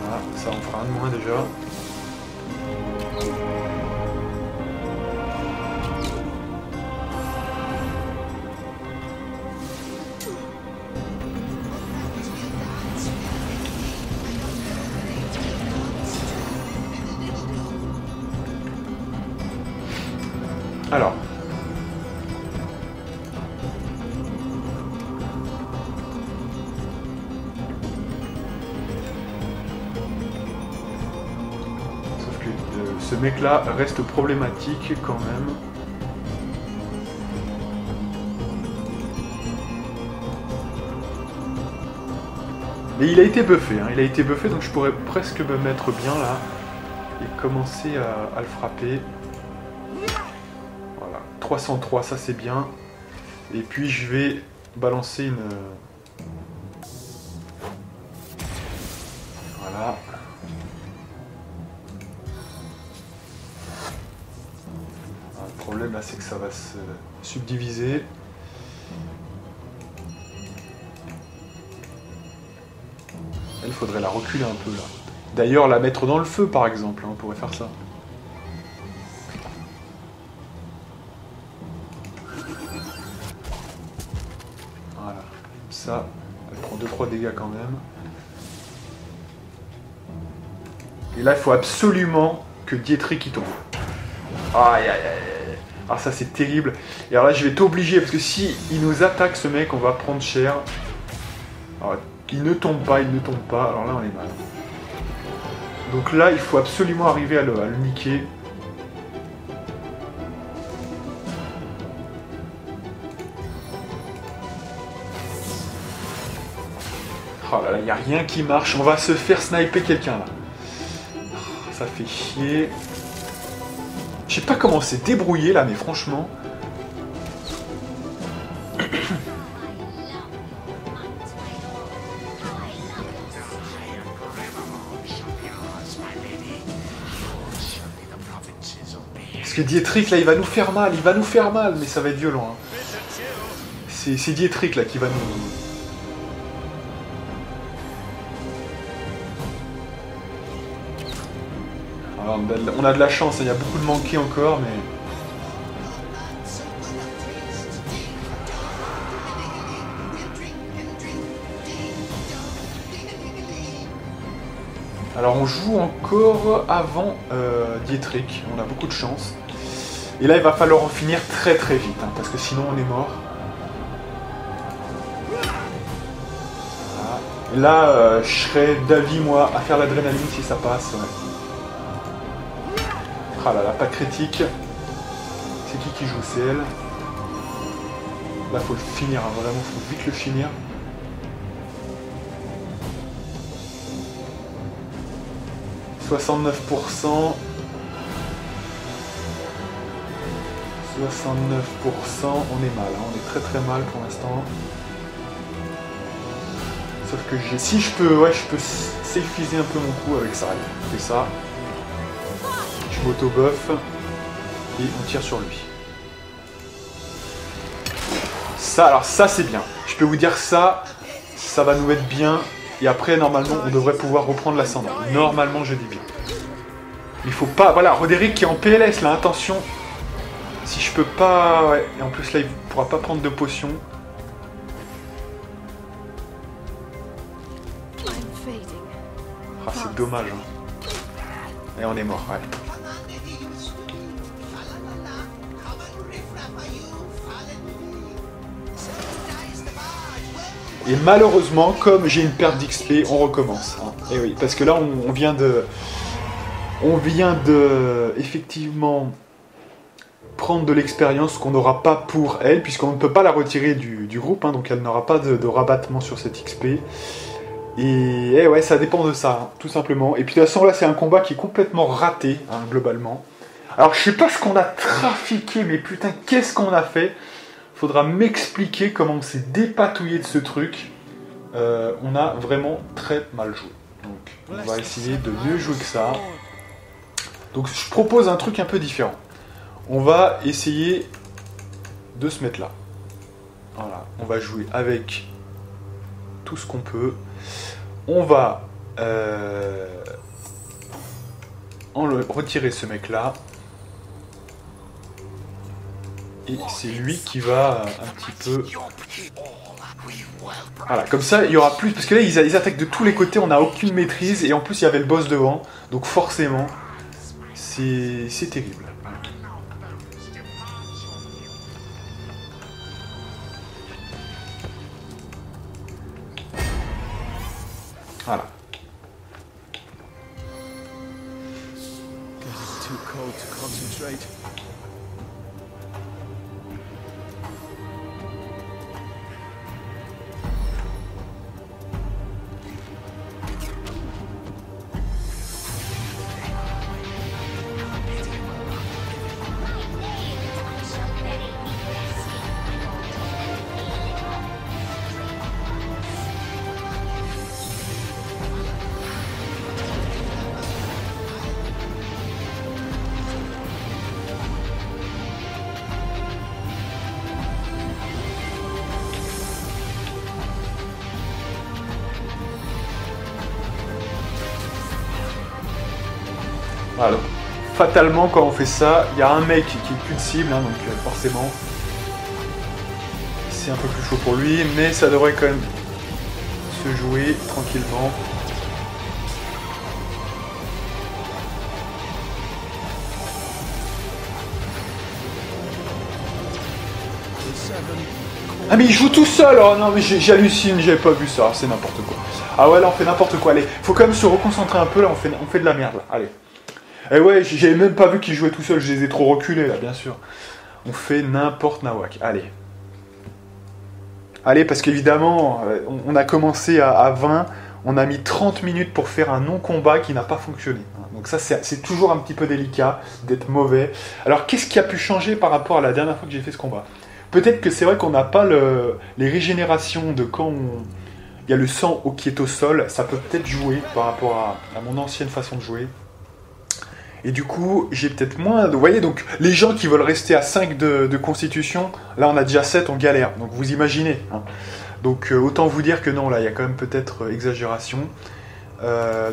Voilà, ça en fera un de moins déjà. Alors. Sauf que ce mec-là reste problématique quand même. Mais il a été buffé, hein. Il a été buffé, donc je pourrais presque me mettre bien là et commencer à le frapper. 303, ça c'est bien. Et puis je vais balancer une... Voilà. Le problème là c'est que ça va se subdiviser. Il faudrait la reculer un peu là. D'ailleurs la mettre dans le feu par exemple, hein, on pourrait faire ça. Voilà, ça, elle prend 2-3 dégâts quand même. Et là il faut absolument que Dietrich y tombe. Aïe aïe aïe. Ah ça c'est terrible. Et alors là je vais t'obliger parce que si il nous attaque ce mec on va prendre cher. Alors, il ne tombe pas, il ne tombe pas. Alors là on est mal. Donc là il faut absolument arriver à le niquer. Oh là là, il n'y a rien qui marche. On va se faire sniper quelqu'un là. Oh, ça fait chier. Je sais pas comment c'est débrouillé là, mais franchement... Parce que Dietrich là, il va nous faire mal, mais ça va être violent. Hein. C'est Dietrich là qui va nous... Alors, on a de la chance, il y a beaucoup de manqués encore, mais... Alors on joue encore avant Dietrich, on a beaucoup de chance. Et là il va falloir en finir très très vite, hein, parce que sinon on est mort. Voilà. Et là je serais d'avis moi à faire l'adrénaline si ça passe. Ouais. Ah là là, pas critique. C'est qui joue? C'est elle. Là faut le finir, hein, vraiment faut vite le finir. « 69%. 69%, on est mal, hein, on est très très mal pour l'instant. Sauf que j'ai... Si je peux, ouais, je peux safeiser un peu mon coup avec ça. Je fais ça. Je m'auto-buff. Et on tire sur lui. Ça, alors ça c'est bien. Je peux vous dire ça va nous mettre bien. Et après, normalement, on devrait pouvoir reprendre l'ascendant. Normalement, je dis bien. Il faut pas... Voilà, Roderick qui est en PLS, là, attention. Si je peux pas... Ouais, et en plus, là, il pourra pas prendre de potion. Ah, c'est dommage. Hein. Et on est mort, ouais. Et malheureusement, comme j'ai une perte d'XP, on recommence. Hein. Et oui, parce que là, on vient de effectivement prendre de l'expérience qu'on n'aura pas pour elle, puisqu'on ne peut pas la retirer du groupe, hein, donc elle n'aura pas de rabattement sur cette XP. Et ouais, ça dépend de ça, hein, tout simplement. Et puis de toute façon, là, c'est un combat qui est complètement raté, hein, globalement. Alors, je sais pas ce qu'on a trafiqué, mais putain, qu'est-ce qu'on a fait? Faudra m'expliquer comment on s'est dépatouillé de ce truc. On a vraiment très mal joué. Donc on va essayer de mieux jouer que ça. Donc je propose un truc un peu différent. On va essayer de se mettre là. Voilà, on va jouer avec tout ce qu'on peut. On va retirer ce mec là. Et c'est lui qui va un petit peu... Voilà, comme ça, il y aura plus... Parce que là, ils attaquent de tous les côtés, on n'a aucune maîtrise. Et en plus, il y avait le boss devant. Donc forcément, c'est terrible. Voilà. Voilà, donc, fatalement, quand on fait ça, il y a un mec qui est plus de cible, hein, donc forcément, c'est un peu plus chaud pour lui, mais ça devrait quand même se jouer tranquillement. Ah mais il joue tout seul. Oh non mais j'hallucine, j'avais pas vu ça, c'est n'importe quoi. Ah ouais là on fait n'importe quoi, allez, faut quand même se reconcentrer un peu là, on fait de la merde là, allez. Eh ouais, j'avais même pas vu qu'il jouait tout seul, je les ai trop reculés là, bien sûr. On fait n'importe nawak, allez. Allez, parce qu'évidemment, on a commencé à 20, on a mis 30 minutes pour faire un non-combat qui n'a pas fonctionné. Donc ça, c'est toujours un petit peu délicat d'être mauvais. Alors, qu'est-ce qui a pu changer par rapport à la dernière fois que j'ai fait ce combat? Peut-être que c'est vrai qu'on n'a pas les régénérations de quand il y a le sang qui est au sol. Ça peut peut-être jouer par rapport à mon ancienne façon de jouer. Et du coup, j'ai peut-être moins de... Vous voyez, donc, les gens qui veulent rester à 5 de constitution, là, on a déjà 7, on galère. Donc, vous imaginez. Hein. Donc, autant vous dire que non, là, il y a quand même peut-être exagération.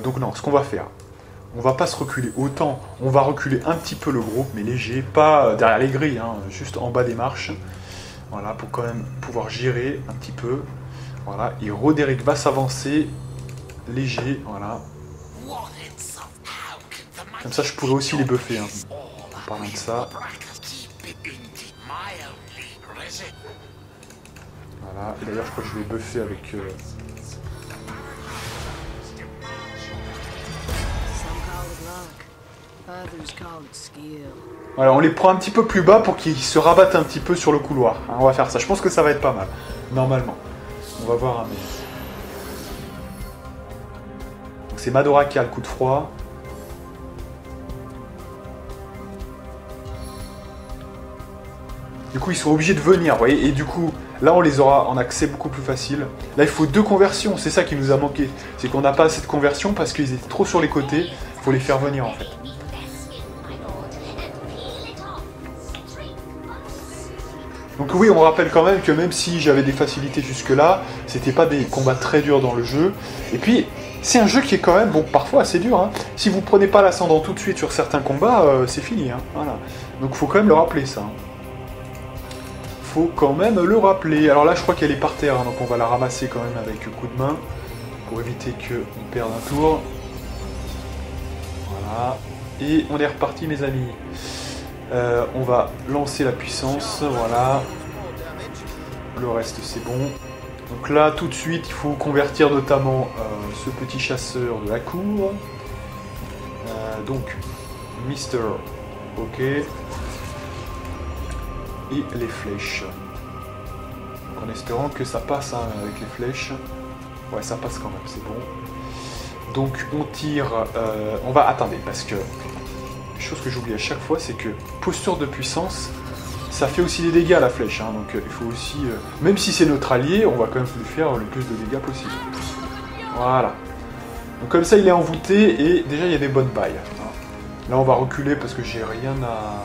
Donc, non, ce qu'on va faire, on va pas se reculer autant. On va reculer un petit peu le groupe, mais léger. Pas derrière les grilles, hein, juste en bas des marches. Voilà, pour quand même pouvoir gérer un petit peu. Voilà, et Roderick va s'avancer. Léger, voilà. Comme ça, je pourrais aussi les buffer. Hein. En parlant de ça. Voilà. Et d'ailleurs, je crois que je vais buffer avec... Voilà, on les prend un petit peu plus bas pour qu'ils se rabattent un petit peu sur le couloir. Hein, on va faire ça. Je pense que ça va être pas mal. Normalement. On va voir un meilleur. Donc c'est Madora qui a le coup de froid. Du coup, ils sont obligés de venir, vous voyez. Et du coup, là, on les aura en accès beaucoup plus facile. Là, il faut 2 conversions. C'est ça qui nous a manqué. C'est qu'on n'a pas assez de conversions parce qu'ils étaient trop sur les côtés. Il faut les faire venir, en fait. Donc oui, on rappelle quand même que même si j'avais des facilités jusque-là, c'était pas des combats très durs dans le jeu. Et puis, c'est un jeu qui est quand même, bon, parfois assez dur. Hein. Si vous prenez pas l'ascendant tout de suite sur certains combats, c'est fini. Hein. Voilà. Donc, il faut quand même le rappeler, ça. Hein. Faut quand même le rappeler. Alors là, je crois qu'elle est par terre, hein, donc on va la ramasser quand même avec coup de main pour éviter qu'on perde un tour. Voilà. Et on est reparti, mes amis. On va lancer la puissance, voilà. Le reste, c'est bon. Donc là, tout de suite, il faut convertir notamment ce petit chasseur de la cour. Donc, Mister, ok. Et les flèches. Donc, en espérant que ça passe hein, avec les flèches. Ouais, ça passe quand même, c'est bon. Donc on tire... on va... Attendez, parce que... Chose que j'oublie à chaque fois, c'est que posture de puissance, ça fait aussi des dégâts à la flèche. Hein, donc il faut aussi... même si c'est notre allié, on va quand même lui faire le plus de dégâts possible. Voilà. Donc comme ça, il est envoûté et déjà, il y a des bonnes bailles. Hein. Là, on va reculer parce que j'ai rien à...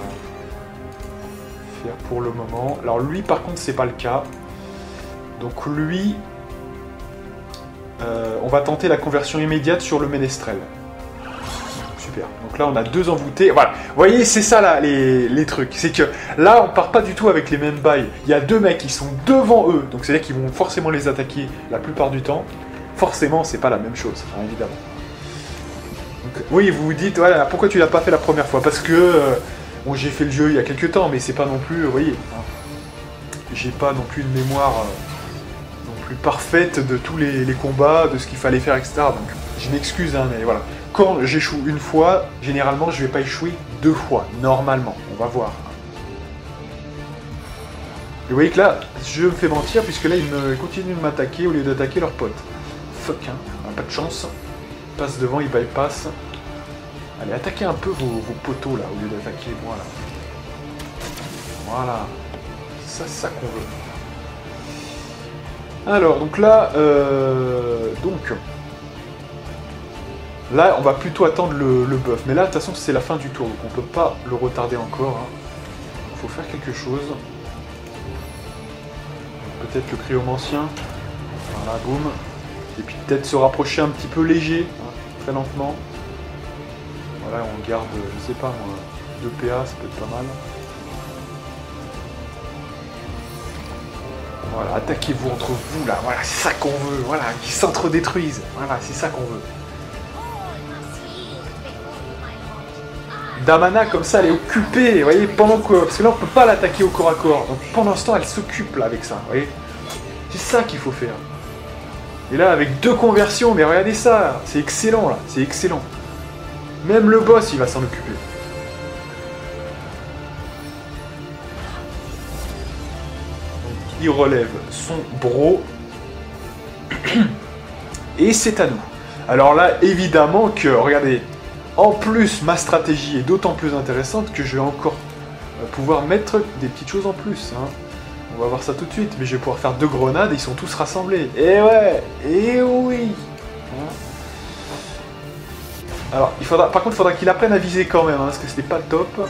faire pour le moment. Alors lui par contre c'est pas le cas. Donc lui on va tenter la conversion immédiate sur le ménestrel. Super. Donc là on a 2 envoûtés. Voilà. Vous voyez c'est ça là les trucs. C'est que là on part pas du tout avec les mêmes bails. Il y a 2 mecs qui sont devant eux. Donc c'est à dire qu'ils vont forcément les attaquer la plupart du temps. Forcément c'est pas la même chose hein, évidemment. Donc, oui vous vous dites voilà pourquoi tu l'as pas fait la première fois. Parce que bon, j'ai fait le jeu il y a quelques temps, mais c'est pas non plus, vous voyez, hein, j'ai pas non plus une mémoire non plus parfaite de tous les combats, de ce qu'il fallait faire, etc. Donc je m'excuse, hein, mais voilà. Quand j'échoue une fois, généralement je vais pas échouer 2 fois, normalement, on va voir. Et vous voyez que là, je me fais mentir, puisque là ils continuent de m'attaquer au lieu d'attaquer leurs potes. Fuck, hein, on a pas de chance. Ils passent devant, ils bypassent. Allez, attaquez un peu vos poteaux là, au lieu d'attaquer moi là. Voilà. Ça, c'est ça qu'on veut. Alors, donc là, là, on va plutôt attendre le buff. Mais là, de toute façon, c'est la fin du tour, donc on peut pas le retarder encore. Hein. Il faut faire quelque chose. Peut-être le cryomancien. Voilà, boum. Et puis peut-être se rapprocher un petit peu léger, hein, très lentement. Voilà, on garde, je sais pas moi, 2 PA, ça peut être pas mal. Voilà, attaquez-vous entre vous là, voilà, c'est ça qu'on veut, voilà, qu'ils s'entre-détruisent, voilà, c'est ça qu'on veut. Damana, comme ça, elle est occupée, vous voyez, pendant que... Parce que là, on peut pas l'attaquer au corps à corps, donc pendant ce temps, elle s'occupe là avec ça, vous voyez. C'est ça qu'il faut faire. Et là, avec 2 conversions, mais regardez ça, c'est excellent là, c'est excellent. Même le boss, il va s'en occuper. Il relève son bro. Et c'est à nous. Alors là, évidemment que, regardez, en plus, ma stratégie est d'autant plus intéressante que je vais encore pouvoir mettre des petites choses en plus. Hein. On va voir ça tout de suite. Mais je vais pouvoir faire 2 grenades et ils sont tous rassemblés. Et ouais, et oui. Hein. Alors, par contre, il faudra qu'il apprenne à viser quand même, hein, parce que c'était pas le top.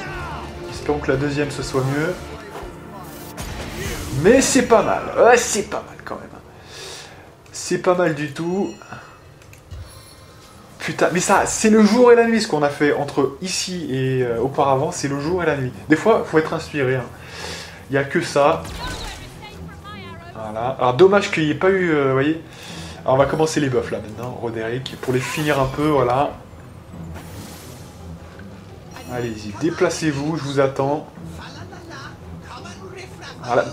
Espérons que la deuxième, ce soit mieux. Mais c'est pas mal. Ouais, c'est pas mal quand même. C'est pas mal du tout. Putain, mais ça, c'est le jour et la nuit ce qu'on a fait entre ici et auparavant. C'est le jour et la nuit. Des fois, faut être inspiré. Hein. Il n'y a que ça. Voilà. Alors, dommage qu'il n'y ait pas eu... vous voyez. Alors, on va commencer les buffs là maintenant, Roderick. Pour les finir un peu, voilà. Allez-y, déplacez-vous, je vous attends.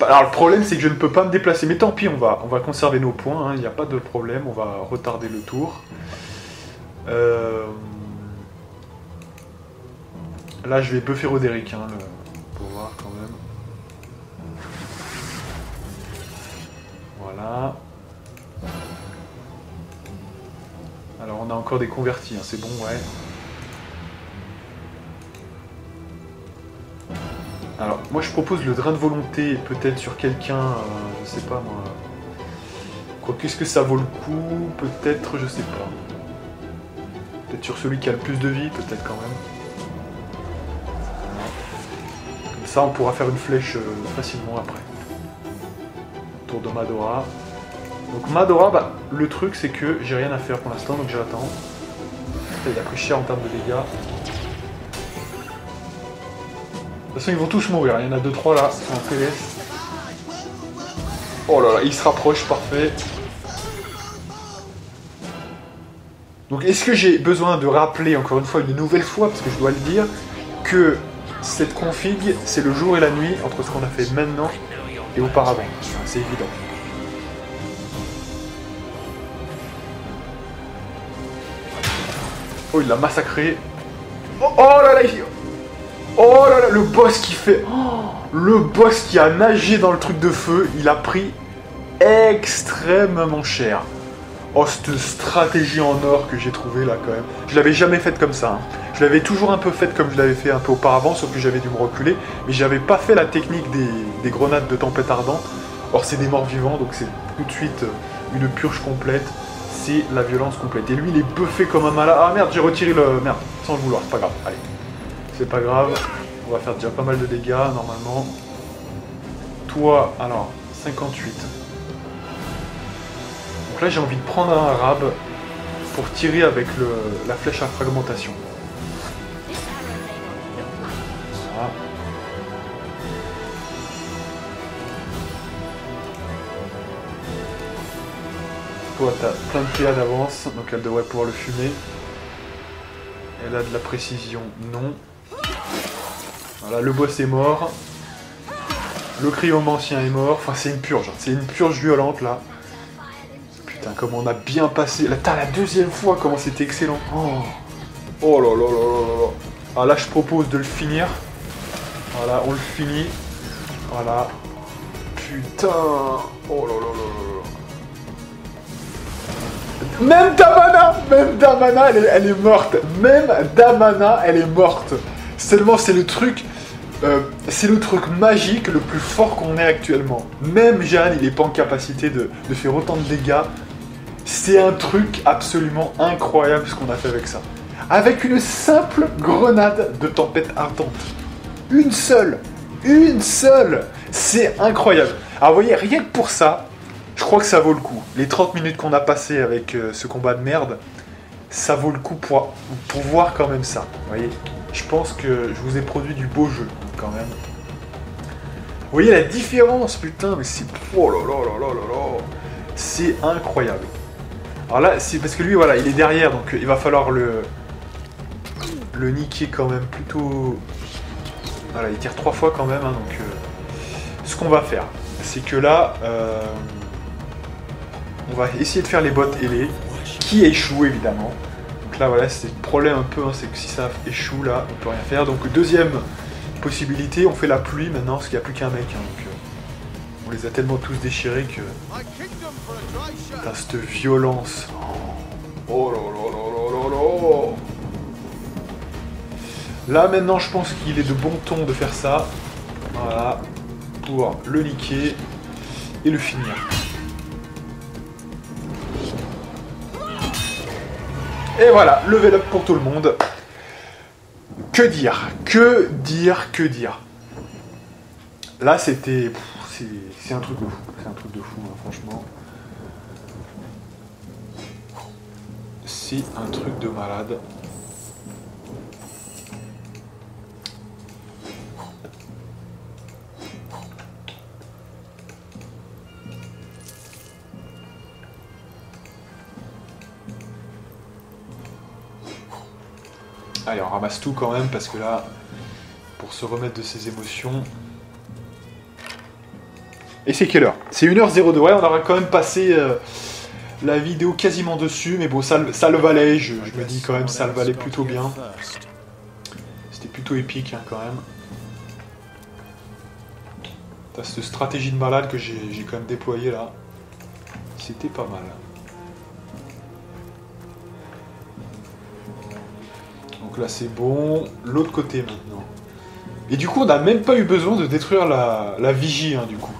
Alors le problème c'est que je ne peux pas me déplacer, mais tant pis, on va conserver nos points, il n'y a pas de problème, on va retarder le tour. Là je vais buffer Roderick, pour voir quand même. Voilà. Alors on a encore des convertis, c'est bon, ouais. Alors, moi je propose le drain de volonté, peut-être sur quelqu'un, je sais pas moi. Quoi, qu'est-ce que ça vaut le coup? Peut-être, je sais pas. Peut-être sur celui qui a le plus de vie, peut-être quand même. Comme ça, on pourra faire une flèche facilement après. Tour de Madora. Donc Madora, bah, le truc c'est que j'ai rien à faire pour l'instant, donc j'attends. Il a pris cher en termes de dégâts. De toute façon, ils vont tous mourir. Il y en a 2-3 là, en PLS. Oh là là, il se rapproche, parfait. Donc, est-ce que j'ai besoin de rappeler, encore une fois, une nouvelle fois, parce que je dois le dire, que cette config, c'est le jour et la nuit entre ce qu'on a fait maintenant et auparavant. C'est évident. Oh, il l'a massacré. Oh, oh là là, oh là là, le boss qui fait... Oh, le boss qui a nagé dans le truc de feu, il a pris extrêmement cher. Oh, cette stratégie en or que j'ai trouvée là quand même. Je l'avais jamais faite comme ça. Hein. Je l'avais toujours un peu faite comme je l'avais fait un peu auparavant, sauf que j'avais dû me reculer. Mais j'avais pas fait la technique des grenades de tempête ardente. Or c'est des morts vivants, donc c'est tout de suite une purge complète. C'est la violence complète. Et lui il est buffé comme un malade. Ah merde, j'ai retiré le... Merde, sans le vouloir, c'est pas grave. Allez. C'est pas grave, on va faire déjà pas mal de dégâts normalement. Toi, alors, 58. Donc là j'ai envie de prendre un rab pour tirer avec la flèche à fragmentation. Voilà. Toi t'as plein de PA d'avance, donc elle devrait pouvoir le fumer. Elle a de la précision, non. Voilà, le boss est mort. Le cryomancien est mort. Enfin, c'est une purge. C'est une purge violente, là. Putain, comment on a bien passé. Là, t'as la deuxième fois, comment c'était excellent. Oh. Oh là là là là là. Ah, là, je propose de le finir. Voilà, on le finit. Voilà. Putain. Oh là là là là. Même Damana, elle est morte. Même Damana, elle est morte. Seulement, c'est le truc magique le plus fort qu'on ait actuellement. Même Jeanne, il n'est pas en capacité de faire autant de dégâts. C'est un truc absolument incroyable ce qu'on a fait avec ça. Avec une simple grenade de tempête ardente. Une seule. C'est incroyable. Alors, vous voyez, rien que pour ça, je crois que ça vaut le coup. Les 30 minutes qu'on a passées avec ce combat de merde, ça vaut le coup pour voir quand même ça. Vous voyez, je pense que je vous ai produit du beau jeu quand même. Vous voyez la différence, putain, mais c'est... Oh là là là là là là. C'est incroyable. Alors là, c'est parce que lui, voilà, il est derrière, donc il va falloir le niquer quand même plutôt... Voilà, il tire 3 fois quand même, hein, donc... Ce qu'on va faire, c'est que là... on va essayer de faire les bottes ailées, qui échouent évidemment. Donc là, voilà, c'est le problème un peu, hein, c'est que si ça échoue, là, on peut rien faire. Donc deuxième possibilité, on fait la pluie maintenant, parce qu'il n'y a plus qu'un mec. Hein, donc, on les a tellement tous déchirés que... Putain, cette violence. Oh là là là là là là. Là, maintenant, je pense qu'il est de bon ton de faire ça. Voilà. Pour le niquer et le finir. Et voilà, level up pour tout le monde. Que dire? Que dire? Que dire? Là, c'était... C'est un truc de fou. C'est un truc de fou, hein, franchement. C'est un truc de malade. Allez, on ramasse tout quand même, parce que là, pour se remettre de ses émotions... Et c'est quelle heure? C'est 1h02, ouais, on aura quand même passé la vidéo quasiment dessus, mais bon, ça le valait, je me dis quand même, ça le valait plutôt bien. C'était plutôt épique, hein, quand même. T'as cette stratégie de malade que j'ai quand même déployée, là. C'était pas mal. Donc là, c'est bon. L'autre côté, maintenant. Et du coup, on n'a même pas eu besoin de détruire la vigie, hein, du coup.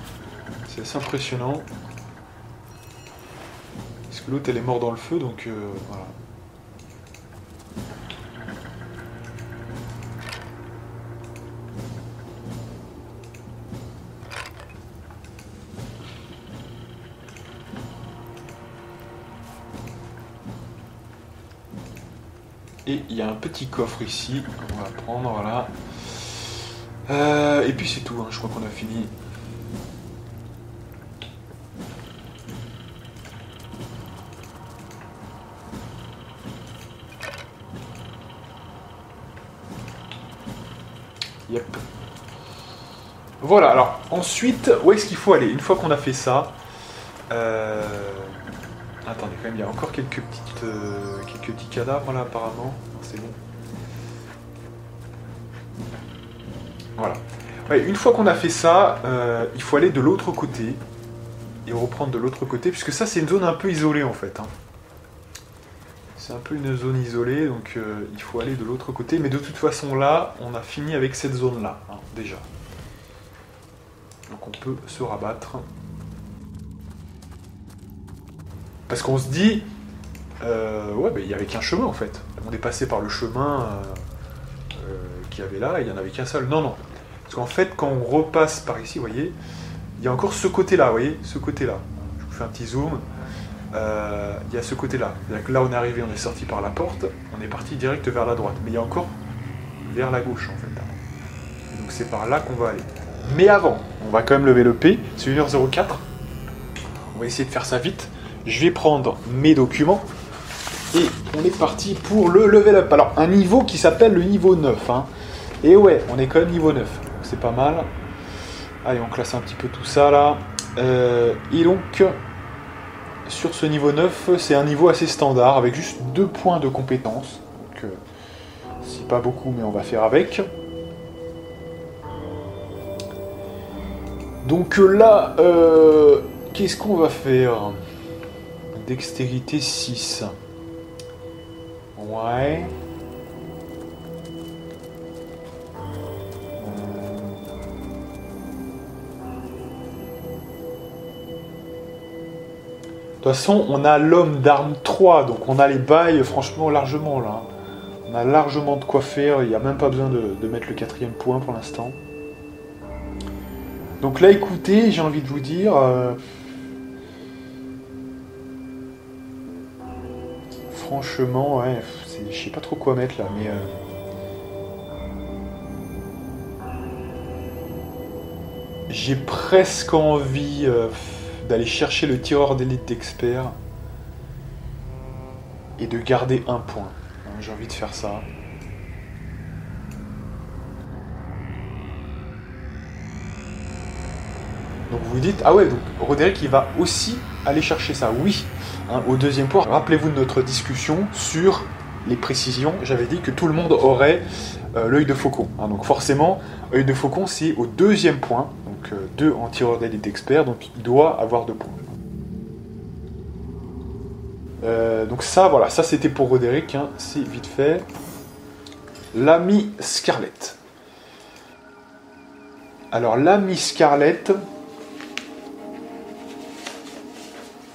C'est assez impressionnant. Parce que l'autre, elle est morte dans le feu, donc voilà. Et il y a un petit coffre ici, on va prendre, voilà. Et puis c'est tout, hein, je crois qu'on a fini. Yep. Voilà, alors ensuite, où est-ce qu'il faut aller? Une fois qu'on a fait ça... Attendez, quand même, il y a encore quelques petits cadavres là, apparemment. C'est bon. Voilà. Ouais, une fois qu'on a fait ça, il faut aller de l'autre côté. Et reprendre de l'autre côté, puisque ça, c'est une zone un peu isolée, en fait. Hein. C'est un peu une zone isolée, donc il faut aller de l'autre côté. Mais de toute façon, là, on a fini avec cette zone-là, hein, déjà. Donc on peut se rabattre. Parce qu'on se dit, ouais, bah, il n'y avait qu'un chemin en fait. On est passé par le chemin qu'il y avait là, et il n'y en avait qu'un seul. Non, non. Parce qu'en fait, quand on repasse par ici, vous voyez, il y a encore ce côté-là, vous voyez, ce côté-là. Je vous fais un petit zoom. Il y a ce côté-là. Là, on est arrivé, on est sorti par la porte, on est parti direct vers la droite. Mais il y a encore vers la gauche en fait. Donc c'est par là qu'on va aller. Mais avant, on va quand même lever le P. C'est 1h04. On va essayer de faire ça vite. Je vais prendre mes documents et on est parti pour le level up. Alors, un niveau qui s'appelle le niveau 9. Hein. Et ouais, on est quand même niveau 9. C'est pas mal. Allez, on classe un petit peu tout ça là. Et donc, sur ce niveau 9, c'est un niveau assez standard avec juste 2 points de compétence. Donc, c'est pas beaucoup, mais on va faire avec. Donc là, qu'est-ce qu'on va faire? Dextérité 6. Ouais. De toute façon, on a l'homme d'arme 3, donc on a les bails, franchement, largement, là. On a largement de quoi faire, il n'y a même pas besoin de mettre le 4e point pour l'instant. Donc là, écoutez, j'ai envie de vous dire... Franchement, ouais, je sais pas trop quoi mettre là, mais... J'ai presque envie d'aller chercher le tireur d'élite d'expert et de garder un point. J'ai envie de faire ça. Donc vous vous dites, ah ouais, donc Roderick il va aussi aller chercher ça. Oui, hein, au deuxième point, rappelez-vous de notre discussion sur les précisions. J'avais dit que tout le monde aurait l'œil de faucon. Hein, donc forcément, œil de faucon c'est au deuxième point. Donc 2 en tireur d'élite expert, donc il doit avoir 2 points. Donc ça, voilà, ça c'était pour Roderick, hein, c'est vite fait. L'ami Scarlett. Alors l'ami Scarlett...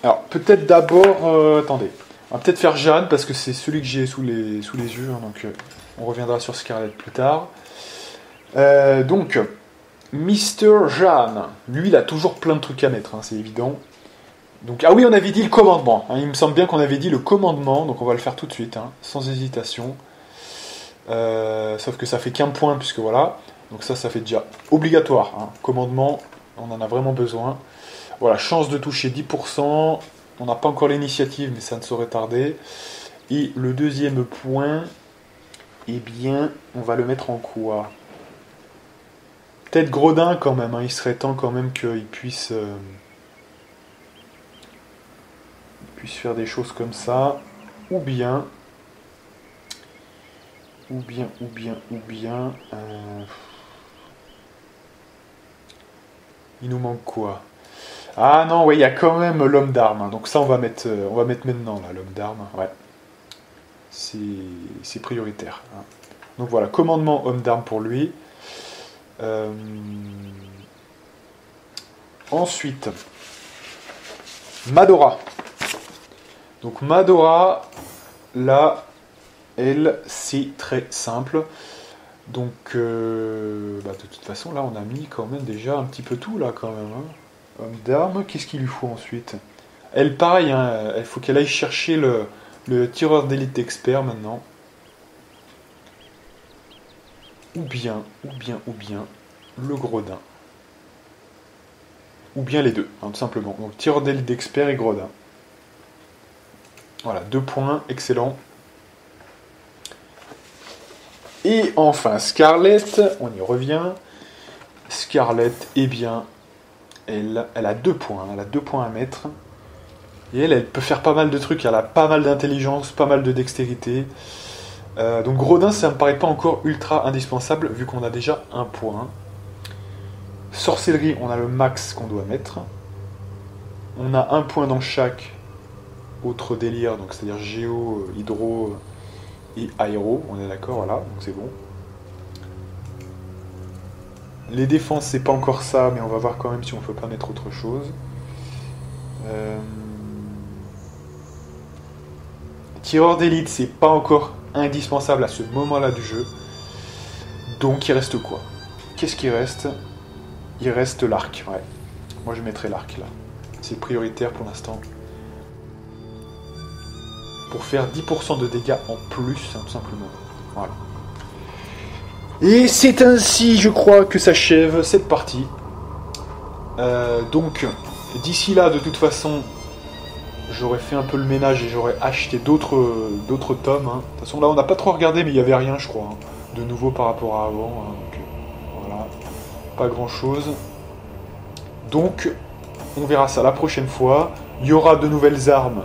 Alors peut-être d'abord... attendez, on va peut-être faire Jeanne, parce que c'est celui que j'ai sous les yeux, hein, donc on reviendra sur Scarlett plus tard. Donc, Mr. Jeanne, lui il a toujours plein de trucs à mettre, hein, c'est évident. Donc, ah oui, on avait dit le commandement. Hein, il me semble bien qu'on avait dit le commandement, donc on va le faire tout de suite, hein, sans hésitation. Sauf que ça fait qu'un point, puisque voilà. Donc ça fait déjà obligatoire. Hein, commandement, on en a vraiment besoin. Voilà, chance de toucher 10%. On n'a pas encore l'initiative, mais ça ne saurait tarder. Et le deuxième point, eh bien, on va le mettre en quoi? Peut-être Gredin quand même, hein, il serait temps quand même qu'il puisse faire des choses comme ça. Ou bien... il nous manque quoi? Ah non, ouais, il y a quand même l'homme d'armes. Hein, donc ça, on va mettre maintenant, là, l'homme d'armes. Ouais. C'est prioritaire. Hein. Donc voilà, commandement homme d'armes pour lui. Ensuite, Madora. Donc Madora, là, elle, c'est très simple. Donc, de toute façon, là, on a mis quand même déjà un petit peu tout, là, quand même. Hein. Homme d'armes, qu'est-ce qu'il lui faut ensuite? Elle, pareil, hein, il faut qu'elle aille chercher le tireur d'élite expert, maintenant. Ou bien, le Gredin. Ou bien les deux, hein, tout simplement. Donc, tireur d'élite d'expert et Gredin. Voilà, 2 points, excellent. Et enfin, Scarlett, on y revient. Scarlett, eh bien, elle a 2 points. Elle a 2 points à mettre. Et elle peut faire pas mal de trucs. Elle a pas mal d'intelligence, pas mal de dextérité. Donc Gredin, ça me paraît pas encore ultra indispensable, vu qu'on a déjà 1 point. Sorcellerie, on a le max qu'on doit mettre. On a 1 point dans chaque autre délire, donc c'est-à-dire géo, hydro et aéro. On est d'accord, voilà, donc c'est bon. Les défenses, c'est pas encore ça, mais on va voir quand même si on peut pas mettre autre chose. Tireur d'élite, c'est pas encore indispensable à ce moment-là du jeu. Donc il reste quoi? Qu'est-ce qui reste? Il reste l'arc, ouais. Moi je mettrai l'arc là. C'est prioritaire pour l'instant. Pour faire 10% de dégâts en plus, hein, tout simplement. Voilà. Et c'est ainsi, je crois, que s'achève cette partie. Donc, d'ici là, de toute façon, j'aurais fait un peu le ménage et j'aurais acheté d'autres tomes. Hein. De toute façon, là, on n'a pas trop regardé, mais il n'y avait rien, je crois, hein, de nouveau par rapport à avant. Hein. Donc, voilà, pas grand-chose. Donc, on verra ça la prochaine fois. Il y aura de nouvelles armes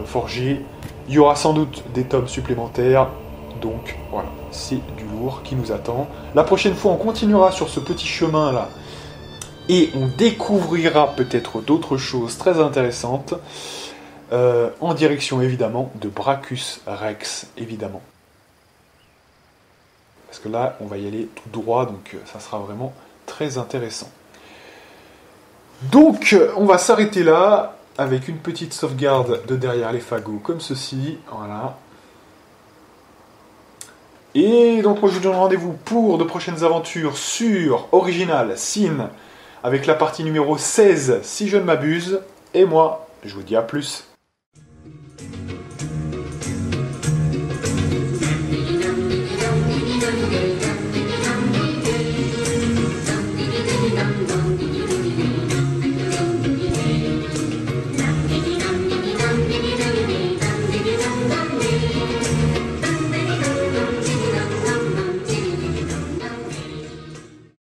forgées. Il y aura sans doute des tomes supplémentaires. Donc, voilà, c'est du lourd qui nous attend. La prochaine fois, on continuera sur ce petit chemin-là. Et on découvrira peut-être d'autres choses très intéressantes. En direction, évidemment, de Brachus Rex, évidemment. Parce que là, on va y aller tout droit, donc ça sera vraiment très intéressant. Donc, on va s'arrêter là, avec une petite sauvegarde de derrière les fagots, comme ceci, voilà. Et donc, moi, je vous donne rendez-vous pour de prochaines aventures sur Original Sin, avec la partie numéro 16, si je ne m'abuse. Et moi, je vous dis à plus. dum dum dee dee dee dee.